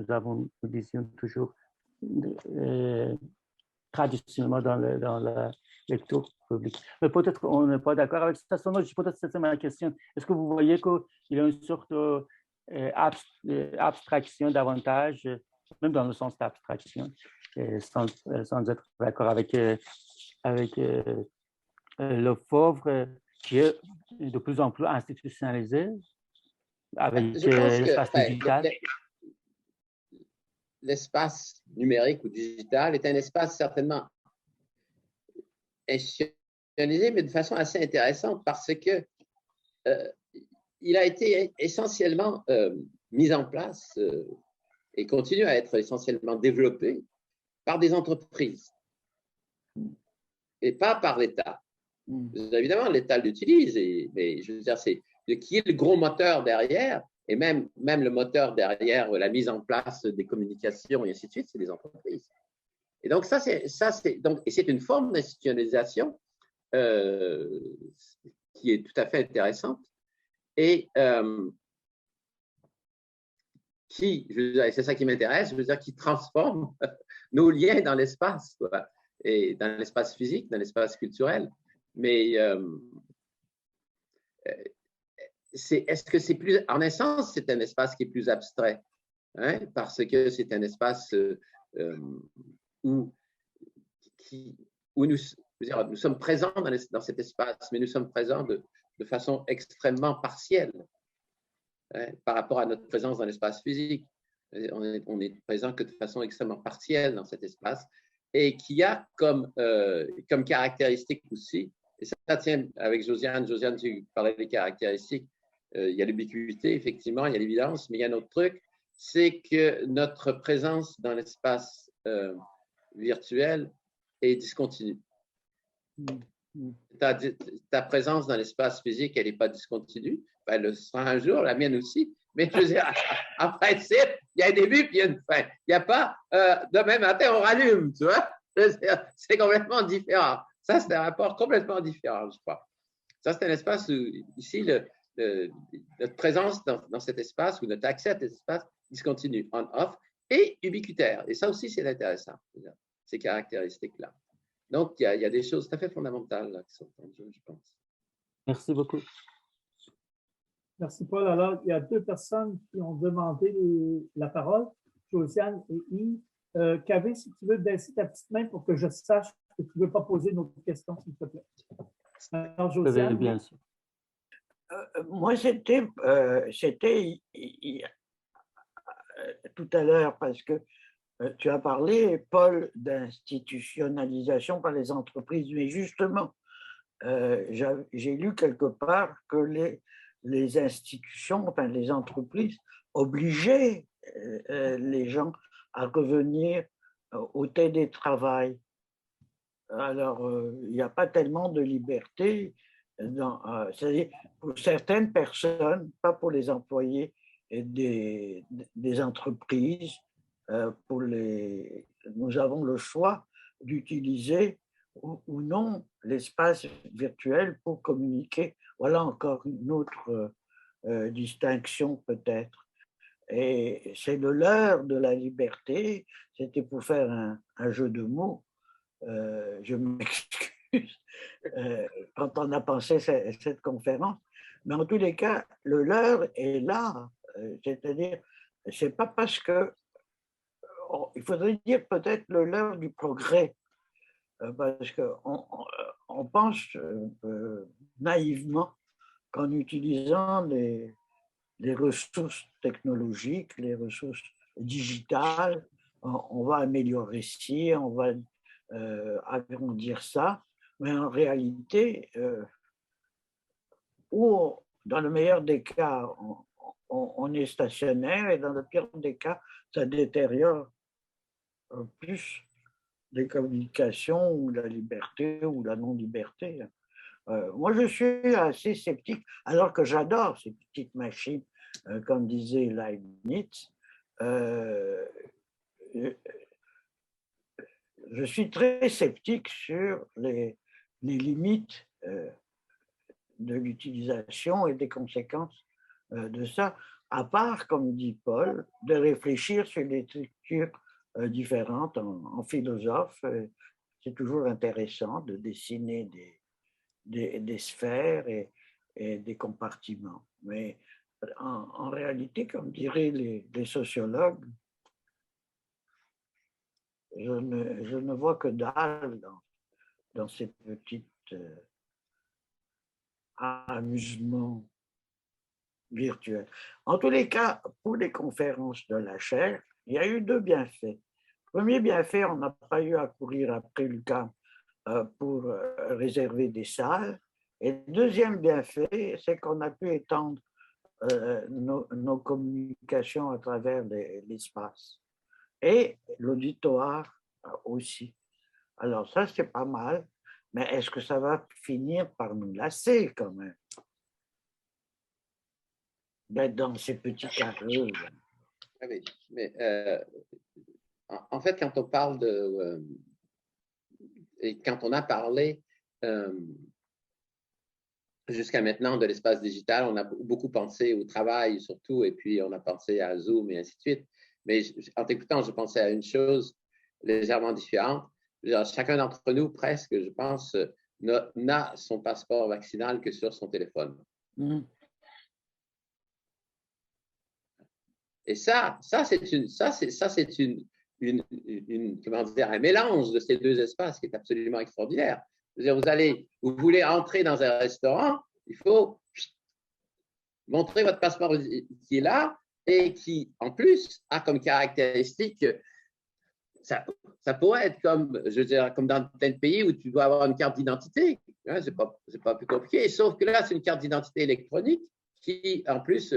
avons une vision toujours traditionnellement dans la lecture publique. Mais peut-être qu'on n'est pas d'accord avec ça. Peut-être c'est ma question. Est-ce que vous voyez qu'il y a une sorte d'abstraction davantage, même dans le sens d'abstraction, sans être d'accord avec Lefebvre, qui est de plus en plus institutionnalisé avec l'espace digital? L'espace numérique ou digital est un espace certainement institutionnalisé, mais de façon assez intéressante parce que il a été essentiellement mis en place et continue à être essentiellement développé par des entreprises et pas par l'État. Évidemment, l'État l'utilise, mais je veux dire, c'est qui est le gros moteur derrière, et même le moteur derrière la mise en place des communications et ainsi de suite, c'est les entreprises. Et donc, c'est une forme d'institutionnalisation qui est tout à fait intéressante et c'est ça qui m'intéresse, je veux dire, qui transforme nos liens dans l'espace, et dans l'espace physique, dans l'espace culturel. Mais est-ce que c'est plus, en un sens, c'est un espace qui est plus abstrait, hein, parce que c'est un espace où nous sommes présents dans cet espace, mais nous sommes présents de façon extrêmement partielle, hein, par rapport à notre présence dans l'espace physique. On est présent que de façon extrêmement partielle dans cet espace et qui a comme caractéristique aussi, et ça tient avec Josiane. Josiane, tu parlais des caractéristiques. Il y a l'ubiquité, effectivement, il y a l'évidence, mais il y a un autre truc, c'est que notre présence dans l'espace virtuel est discontinue. Ta présence dans l'espace physique, elle n'est pas discontinue. Ben, elle le sera un jour, la mienne aussi. Mais je veux dire, en principe, il y a un début puis il y a une fin. Il n'y a pas demain matin, on rallume, tu vois. C'est complètement différent. Ça, c'est un rapport complètement différent, je crois. Ça, c'est un espace où, ici, notre présence dans cet espace ou notre accès à cet espace discontinue, on-off, et ubiquitaire. Et ça aussi, c'est intéressant, ces caractéristiques-là. Donc, il y a des choses tout à fait fondamentales là, qui sont en jeu, je pense. Merci beaucoup. Merci, Paul. Alors, il y a deux personnes qui ont demandé la parole, Josiane et Yves. Kavé, si tu veux baisser ta petite main pour que je sache que tu ne veux pas poser une autre question, s'il te plaît. Alors, Josiane. Bien sûr. Moi, c'était tout à l'heure, parce que tu as parlé, Paul, d'institutionnalisation par les entreprises, mais justement, j'ai lu quelque part que les institutions, enfin les entreprises, obligeaient les gens à revenir au télétravail. Alors, il n'y a pas tellement de liberté, c'est-à-dire pour certaines personnes, pas pour les employés des entreprises. Nous avons le choix d'utiliser ou non l'espace virtuel pour communiquer. Voilà encore une autre distinction peut-être. Et c'est le leurre de la liberté. C'était pour faire un jeu de mots. Je m'excuse quand on a pensé cette conférence. Mais en tous les cas, le leurre est là. C'est-à-dire, c'est pas parce que il faudrait dire peut-être le leurre du progrès, parce qu'on pense naïvement qu'en utilisant les ressources technologiques, les ressources digitales, on va améliorer ci, on va agrandir ça, mais en réalité, dans le meilleur des cas, on est stationnaire et dans le pire des cas, ça détériore plus les communications ou la liberté ou la non-liberté. Moi, je suis assez sceptique, alors que j'adore ces petites machines, comme disait Leibniz. Je suis très sceptique sur les limites de l'utilisation et des conséquences de ça, à part, comme dit Paul, de réfléchir sur des structures différentes en philosophe. C'est toujours intéressant de dessiner des sphères et des compartiments. Mais en réalité, comme diraient les sociologues, je ne vois que dalle dans ces petites amusements virtuels. En tous les cas, pour les conférences de la chaire, il y a eu deux bienfaits. Premier bienfait, on n'a pas eu à courir après l'UQAM pour réserver des salles. Et deuxième bienfait, c'est qu'on a pu étendre nos communications à travers l'espace. Et l'auditoire aussi. Alors ça, c'est pas mal, mais est-ce que ça va finir par nous lasser quand même d'être dans ces petits carrés? Oui, mais En fait, quand on parle et quand on a parlé jusqu'à maintenant de l'espace digital, on a beaucoup pensé au travail surtout, et puis on a pensé à Zoom et ainsi de suite. Mais en t'écoutant, je pensais à une chose légèrement différente. Chacun d'entre nous, presque, je pense, n'a son passeport vaccinal que sur son téléphone. Mmh. Et ça c'est comment dire, un mélange de ces deux espaces qui est absolument extraordinaire. C'est-à-dire, vous voulez entrer dans un restaurant, il faut montrer votre passeport qui est là et qui, en plus, a comme caractéristique, ça pourrait être comme, je veux dire, comme dans plein de pays où tu dois avoir une carte d'identité. Hein, c'est pas plus compliqué, sauf que là, c'est une carte d'identité électronique qui, en plus,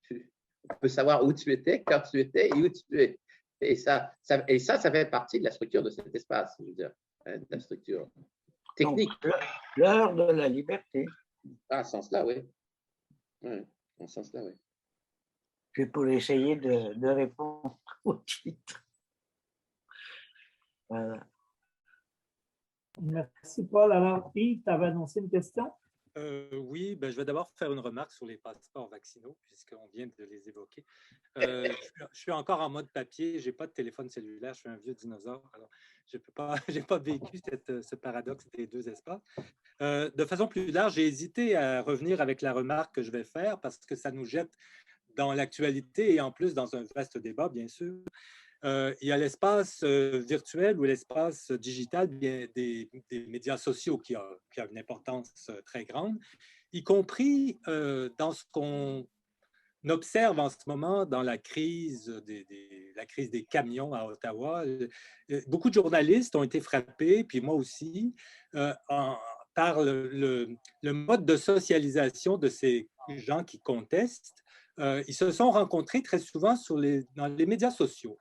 tu peux savoir où tu étais, quand tu étais et où tu es. Et ça fait partie de la structure de cet espace, je veux dire, de la structure technique. L'heure de la liberté. Ah, en ce sens-là, oui. Ouais, en ce sens-là, oui. Je peux essayer de répondre au titre. Voilà. Merci, Paul. Alors, Yves, tu avais annoncé une question? Oui, je vais d'abord faire une remarque sur les passeports vaccinaux, puisqu'on vient de les évoquer. Je suis encore en mode papier, je n'ai pas de téléphone cellulaire, je suis un vieux dinosaure, alors je n'ai pas vécu ce paradoxe des deux espaces. De façon plus large, j'ai hésité à revenir avec la remarque que je vais faire, parce que ça nous jette dans l'actualité et en plus dans un vaste débat, bien sûr. Il y a l'espace virtuel ou l'espace digital des médias sociaux qui a une importance très grande, y compris dans ce qu'on observe en ce moment dans la crise des camions à Ottawa. Beaucoup de journalistes ont été frappés, puis moi aussi, par le mode de socialisation de ces gens qui contestent. Ils se sont rencontrés très souvent dans les médias sociaux.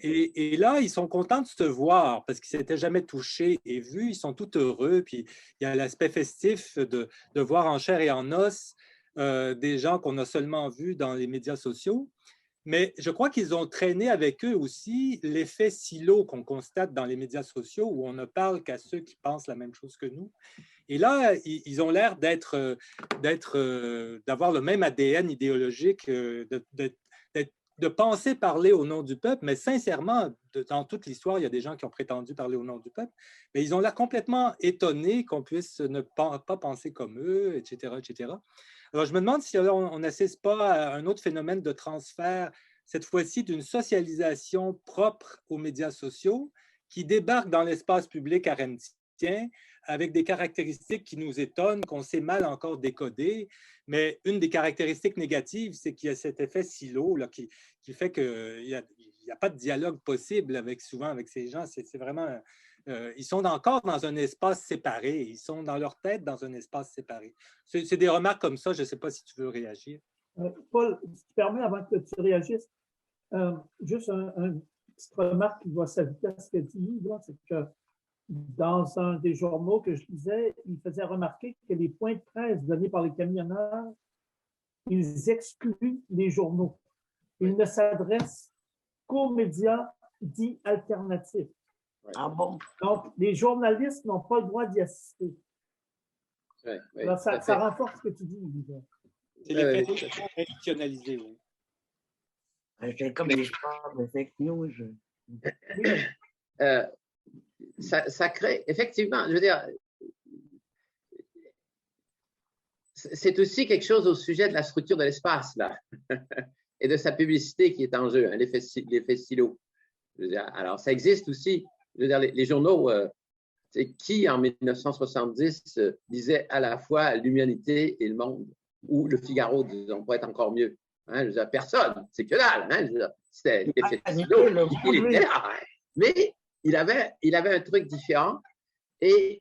Et là, ils sont contents de se voir parce qu'ils ne s'étaient jamais touchés et vus. Ils sont tout heureux. Puis il y a l'aspect festif de voir en chair et en os des gens qu'on a seulement vus dans les médias sociaux. Mais je crois qu'ils ont traîné avec eux aussi l'effet silo qu'on constate dans les médias sociaux où on ne parle qu'à ceux qui pensent la même chose que nous. Et là, ils ont l'air d'avoir le même ADN idéologique, de penser parler au nom du peuple, mais sincèrement, dans toute l'histoire, il y a des gens qui ont prétendu parler au nom du peuple, mais ils ont l'air complètement étonnés qu'on puisse ne pas penser comme eux, etc., etc. Alors, je me demande si on n'assiste pas à un autre phénomène de transfert, cette fois-ci d'une socialisation propre aux médias sociaux, qui débarque dans l'espace public arendtien avec des caractéristiques qui nous étonnent, qu'on sait mal encore décoder. Mais une des caractéristiques négatives, c'est qu'il y a cet effet silo là, qui fait qu'il n'y a pas de dialogue possible souvent avec ces gens. C'est vraiment... ils sont encore dans un espace séparé. Ils sont dans leur tête dans un espace séparé. C'est des remarques comme ça. Je ne sais pas si tu veux réagir. Paul, si tu permets, avant que tu réagisses, juste une petite remarque qui doit s'ajouter à ce que tu dis, c'est que dans un des journaux que je lisais, il faisait remarquer que les points de presse donnés par les camionneurs, ils excluent les journaux. Ils ne s'adressent qu'aux médias dits alternatifs. Ah bon? Donc, les journalistes n'ont pas le droit d'y assister. Alors, ça renforce ce que tu dis, Olivier. C'est l'effet institutionnalisé, oui. C'est comme les sports de fake news. Ça crée, effectivement, je veux dire, c'est aussi quelque chose au sujet de la structure de l'espace, là, et de sa publicité qui est en jeu, hein, l'effet silo. Je veux dire, alors, ça existe aussi, je veux dire, les journaux, qui en 1970 disaient à la fois l'humanité et le monde, ou le Figaro, disons, pour être encore mieux. Hein, je veux dire, personne, c'est que dalle, hein, c'était l'effet silo, il était là, hein, mais il avait un truc différent et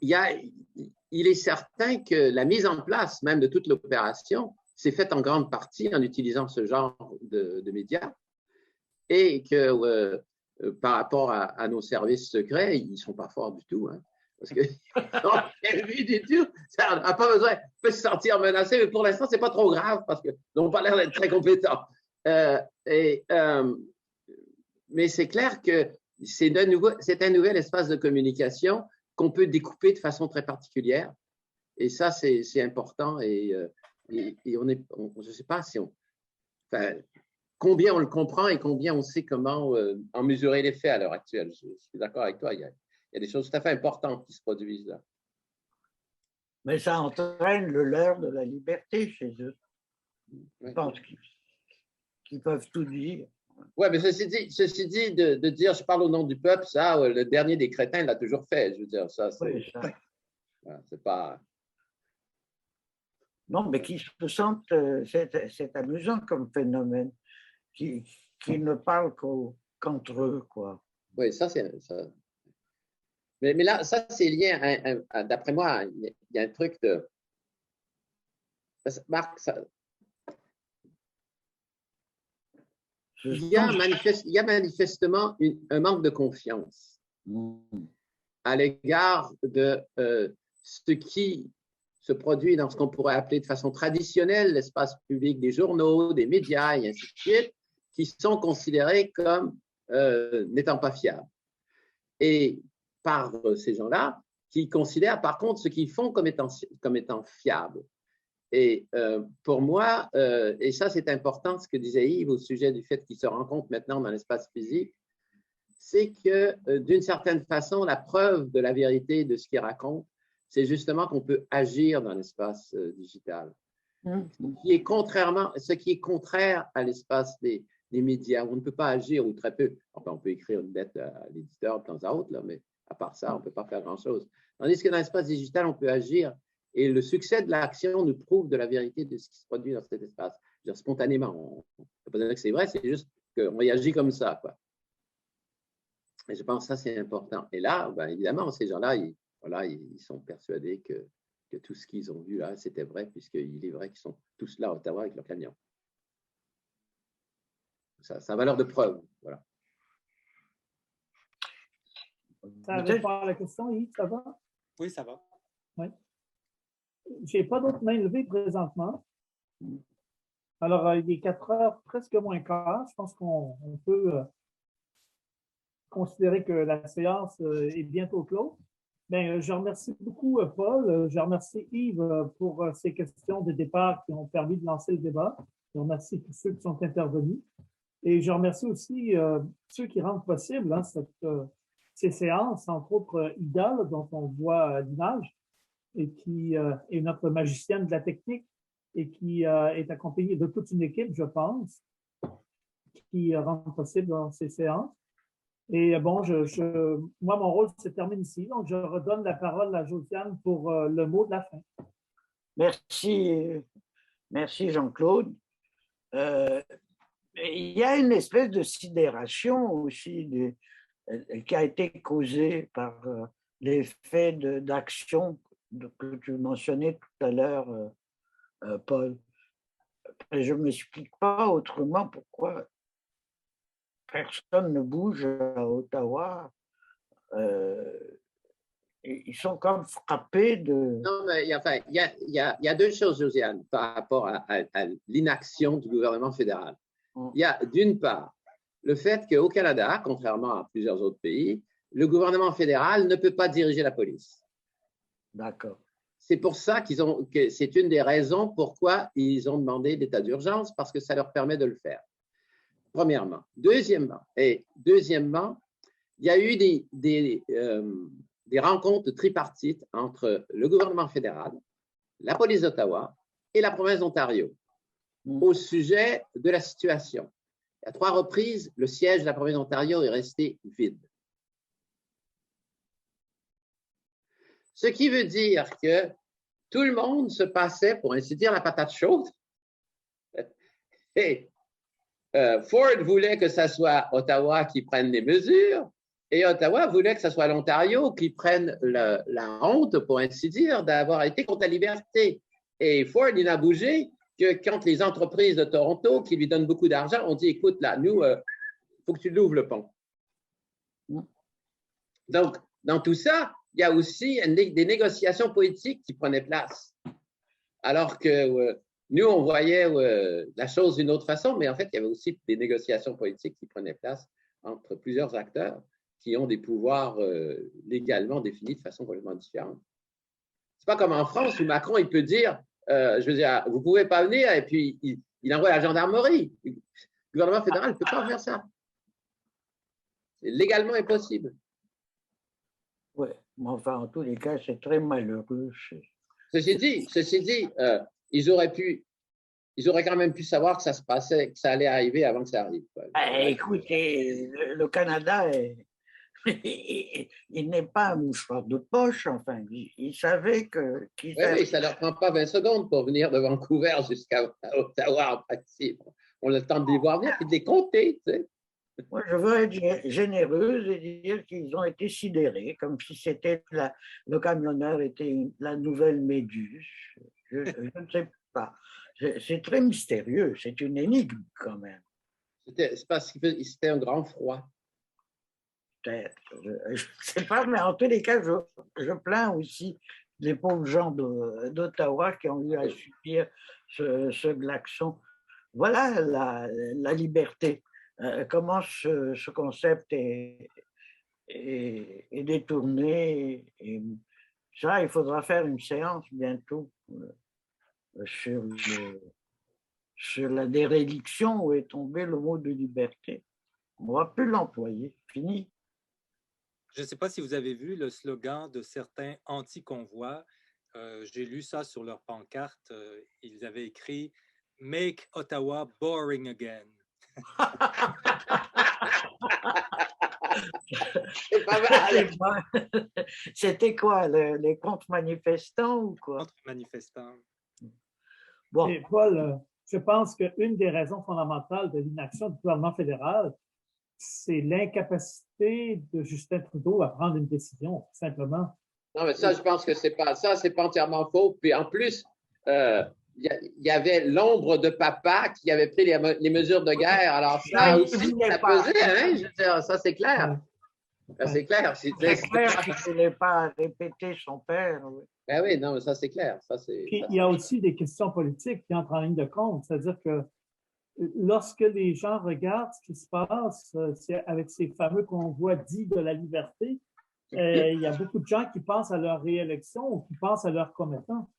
il est certain que la mise en place même de toute l'opération s'est faite en grande partie en utilisant ce genre de médias et que par rapport à nos services secrets, ils ne sont pas forts du tout. Hein, parce que du tout, ça n'a pas besoin, on peut se sentir menacé, mais pour l'instant, ce n'est pas trop grave parce qu'ils n'ont pas l'air d'être très compétents. Mais c'est clair que c'est un nouvel espace de communication qu'on peut découper de façon très particulière. Et ça, c'est important. Et je ne sais pas si combien on le comprend et combien on sait comment en mesurer l'effet à l'heure actuelle. Je suis d'accord avec toi. Il y a des choses tout à fait importantes qui se produisent là. Mais ça entraîne le leurre de la liberté chez eux. Je pense qu'ils peuvent tout dire. Oui, mais ceci dit de dire je parle au nom du peuple, ça, le dernier des crétins l'a toujours fait. Je veux dire, ça, c'est pas. Non, mais qui se sentent, c'est amusant comme phénomène, qui ne parlent qu'entre eux, quoi. Oui, ça, c'est ça. Mais là, ça, c'est lié d'après moi, il y a un truc de. Marc, ça. Il y a manifestement un manque de confiance à l'égard de ce qui se produit dans ce qu'on pourrait appeler de façon traditionnelle l'espace public des journaux, des médias et ainsi de suite, qui sont considérés comme n'étant pas fiables. Et par ces gens-là, qui considèrent par contre ce qu'ils font comme étant fiables. Et pour moi, et ça c'est important, ce que disait Yves au sujet du fait qu'ils se rencontrent maintenant dans l'espace physique, c'est que d'une certaine façon, la preuve de la vérité de ce qu'ils racontent, c'est justement qu'on peut agir dans l'espace digital. Ce qui est contraire à l'espace des médias, où on ne peut pas agir, ou très peu. Enfin, on peut écrire une lettre à l'éditeur de temps à autre, là, mais à part ça, on ne peut pas faire grand-chose. Tandis que dans l'espace digital, on peut agir. Et le succès de l'action nous prouve de la vérité de ce qui se produit dans cet espace. Je veux dire, spontanément, on ne peut pas dire que c'est vrai, c'est juste qu'on réagit comme ça, quoi. Et je pense que ça, c'est important. Et là, ben, évidemment, ces gens-là, ils sont persuadés que tout ce qu'ils ont vu là, c'était vrai, puisqu'il est vrai qu'ils sont tous là à Ottawa avec leur camion. Ça a valeur de preuve, voilà. Ça répond à la question, Yves, ça va? Oui, ça va. Oui. Je n'ai pas d'autres mains levées présentement. Alors, il est 4 heures, presque moins quart. Je pense qu'on peut considérer que la séance est bientôt close. Bien, je remercie beaucoup Paul. Je remercie Yves pour ces questions de départ qui ont permis de lancer le débat. Je remercie tous ceux qui sont intervenus. Et je remercie aussi ceux qui rendent possible ces séances, entre autres Ida, dont on voit l'image, et qui est notre magicienne de la technique et qui est accompagnée de toute une équipe, je pense, qui rend possible dans ces séances. Et bon, moi, mon rôle se termine ici, donc je redonne la parole à Josiane pour le mot de la fin. Merci Jean-Claude. Il y a une espèce de sidération aussi qui a été causée par l'effet d'action que tu mentionnais tout à l'heure, Paul. Je ne m'explique pas autrement pourquoi personne ne bouge à Ottawa. Ils sont comme frappés de... Non, mais enfin, il y a deux choses, Josiane, par rapport à l'inaction du gouvernement fédéral. Il y a d'une part le fait qu'au Canada, contrairement à plusieurs autres pays, le gouvernement fédéral ne peut pas diriger la police. D'accord. C'est pour ça que c'est une des raisons pourquoi ils ont demandé l'état d'urgence, parce que ça leur permet de le faire. Premièrement. Deuxièmement, il y a eu des rencontres tripartites entre le gouvernement fédéral, la police d'Ottawa et la province d'Ontario au sujet de la situation. À 3 reprises, le siège de la province d'Ontario est resté vide. Ce qui veut dire que tout le monde se passait, pour ainsi dire, la patate chaude. Et Ford voulait que ce soit Ottawa qui prenne les mesures, et Ottawa voulait que ce soit l'Ontario qui prenne la honte, pour ainsi dire, d'avoir été contre la liberté. Et Ford, il n'a bougé que quand les entreprises de Toronto, qui lui donnent beaucoup d'argent, ont dit, écoute, là, nous, il faut que tu l'ouvres le pont. Donc, dans tout ça, il y a aussi des négociations politiques qui prenaient place. Alors que nous, on voyait la chose d'une autre façon, mais en fait, il y avait aussi des négociations politiques qui prenaient place entre plusieurs acteurs qui ont des pouvoirs légalement définis de façon complètement différente. C'est pas comme en France où Macron, il peut dire, je veux dire, vous pouvez pas venir, et puis il envoie la gendarmerie. Le gouvernement fédéral ne peut pas faire ça. C'est légalement impossible. Oui, mais enfin, en tous les cas, c'est très malheureux. Ceci dit, ils auraient quand même pu savoir que ça se passait, que ça allait arriver avant que ça arrive. Écoutez, le Canada, il n'est pas un mouchoir de poche, enfin, il savait qu'ils Oui, ça ne leur prend pas 20 secondes pour venir de Vancouver jusqu'à Ottawa en principe. On a le temps de les voir venir et de les compter, tu sais. Moi, je veux être généreuse et dire qu'ils ont été sidérés, comme si c'était le camionneur était la nouvelle Méduse. Je ne sais pas. C'est très mystérieux, c'est une énigme quand même. C'est parce que c'était un grand froid. Peut-être, je ne sais pas, mais en tous les cas, je plains aussi les pauvres gens d'Ottawa qui ont eu à subir ce glaçon. Voilà la liberté. Comment ce concept est détourné. Et ça, il faudra faire une séance bientôt sur la déréliction où est tombé le mot de liberté. On ne va plus l'employer. Fini. Je ne sais pas si vous avez vu le slogan de certains anti-convois. J'ai lu ça sur leur pancarte. Ils avaient écrit « Make Ottawa boring again ». C'est pas mal. C'était quoi, les contre-manifestants ou quoi? Contre-manifestants. Bon. Et Paul, je pense qu'une des raisons fondamentales de l'inaction du gouvernement fédéral, c'est l'incapacité de Justin Trudeau à prendre une décision, tout simplement. Non, mais ça, je pense que c'est pas entièrement faux. Puis en plus, il y avait l'ombre de papa qui avait pris les mesures de guerre. Alors ça aussi, ça pesait, hein? Je veux dire, ça c'est clair. Ça c'est clair. C'est clair qu'il ne voulait pas répéter son père. Oui. Ben oui, non, mais ça c'est clair. Puis il y a aussi des questions politiques qui entrent en ligne de compte. C'est-à-dire que lorsque les gens regardent ce qui se passe avec ces fameux convois dits de la liberté, il y a beaucoup de gens qui pensent à leur réélection ou qui pensent à leur commettant.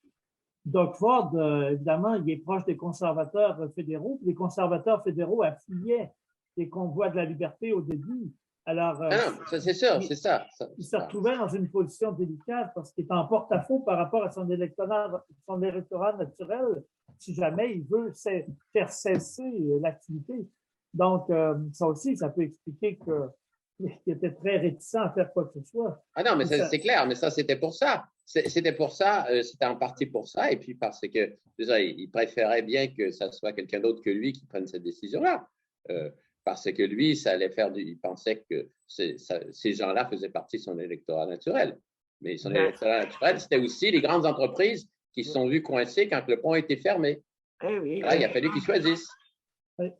Doug Ford, évidemment, il est proche des conservateurs fédéraux. Les conservateurs fédéraux appuyaient les convois de la liberté au début. Alors, non, ça c'est sûr, c'est ça. Il se retrouvait dans une position délicate parce qu'il est en porte-à-faux par rapport à son électorat naturel si jamais il veut faire cesser l'activité. Donc, ça aussi, ça peut expliquer qu'il était très réticent à faire quoi que ce soit. Ah non, mais c'est clair, mais ça, c'était pour ça. C'était pour ça, c'était en partie pour ça, et puis parce que, déjà, il préférait bien que ça soit quelqu'un d'autre que lui qui prenne cette décision-là. Parce que lui, ça allait faire il pensait que ces gens-là faisaient partie de son électorat naturel. Mais son électorat naturel, c'était aussi les grandes entreprises qui se sont vues coincées quand le pont a été fermé. Eh oui, là, il a fallu qu'ils choisissent. Oui.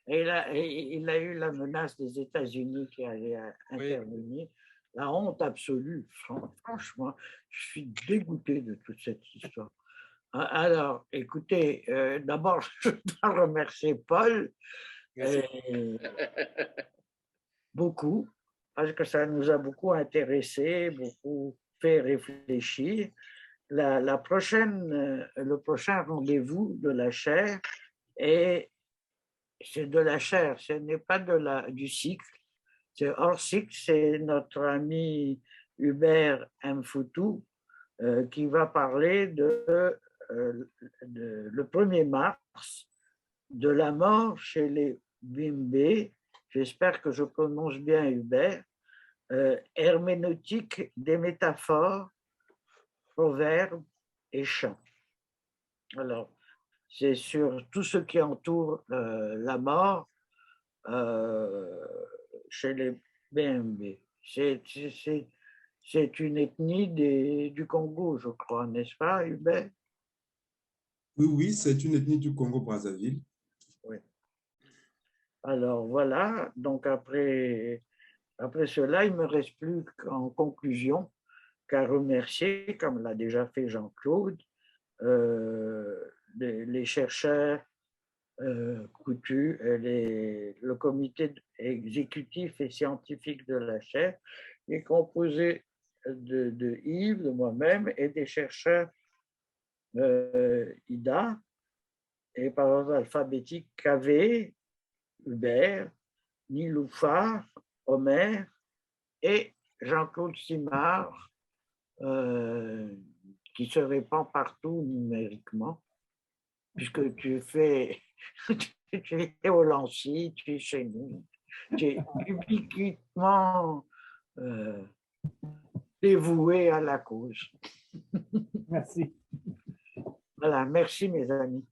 Et là, il a eu la menace des États-Unis qui allait intervenir. La honte absolue. Franchement, je suis dégoûté de toute cette histoire. Alors, écoutez, d'abord, je dois remercier Paul. Beaucoup, parce que ça nous a beaucoup intéressés, beaucoup fait réfléchir. Le prochain rendez-vous de la chaire, c'est de la chaire, ce n'est pas du cycle, c'est hors cycle, c'est notre ami Hubert Mfoutou qui va parler le 1er mars de la mort chez les Bimbe, j'espère que je prononce bien Hubert, herméneutique des métaphores, proverbes et chants. Alors, c'est sur tout ce qui entoure la mort chez les Bimbe. C'est une ethnie du Congo, je crois, n'est-ce pas, Hubert? Oui, c'est une ethnie du Congo-Brazzaville. Oui. Alors voilà, donc après cela, il ne me reste plus qu'en conclusion qu'à remercier, comme l'a déjà fait Jean-Claude, les chercheurs le comité exécutif et scientifique de la chaire est composé de Yves, de moi-même et des chercheurs Ida et par ordre alphabétique KV, Hubert, Niloufar, Omer et Jean-Claude Simard, qui se répand partout numériquement, puisque tu es au Lancy, tu es chez nous, tu es ubiquitalement dévoué à la cause. Merci. Voilà, merci mes amis.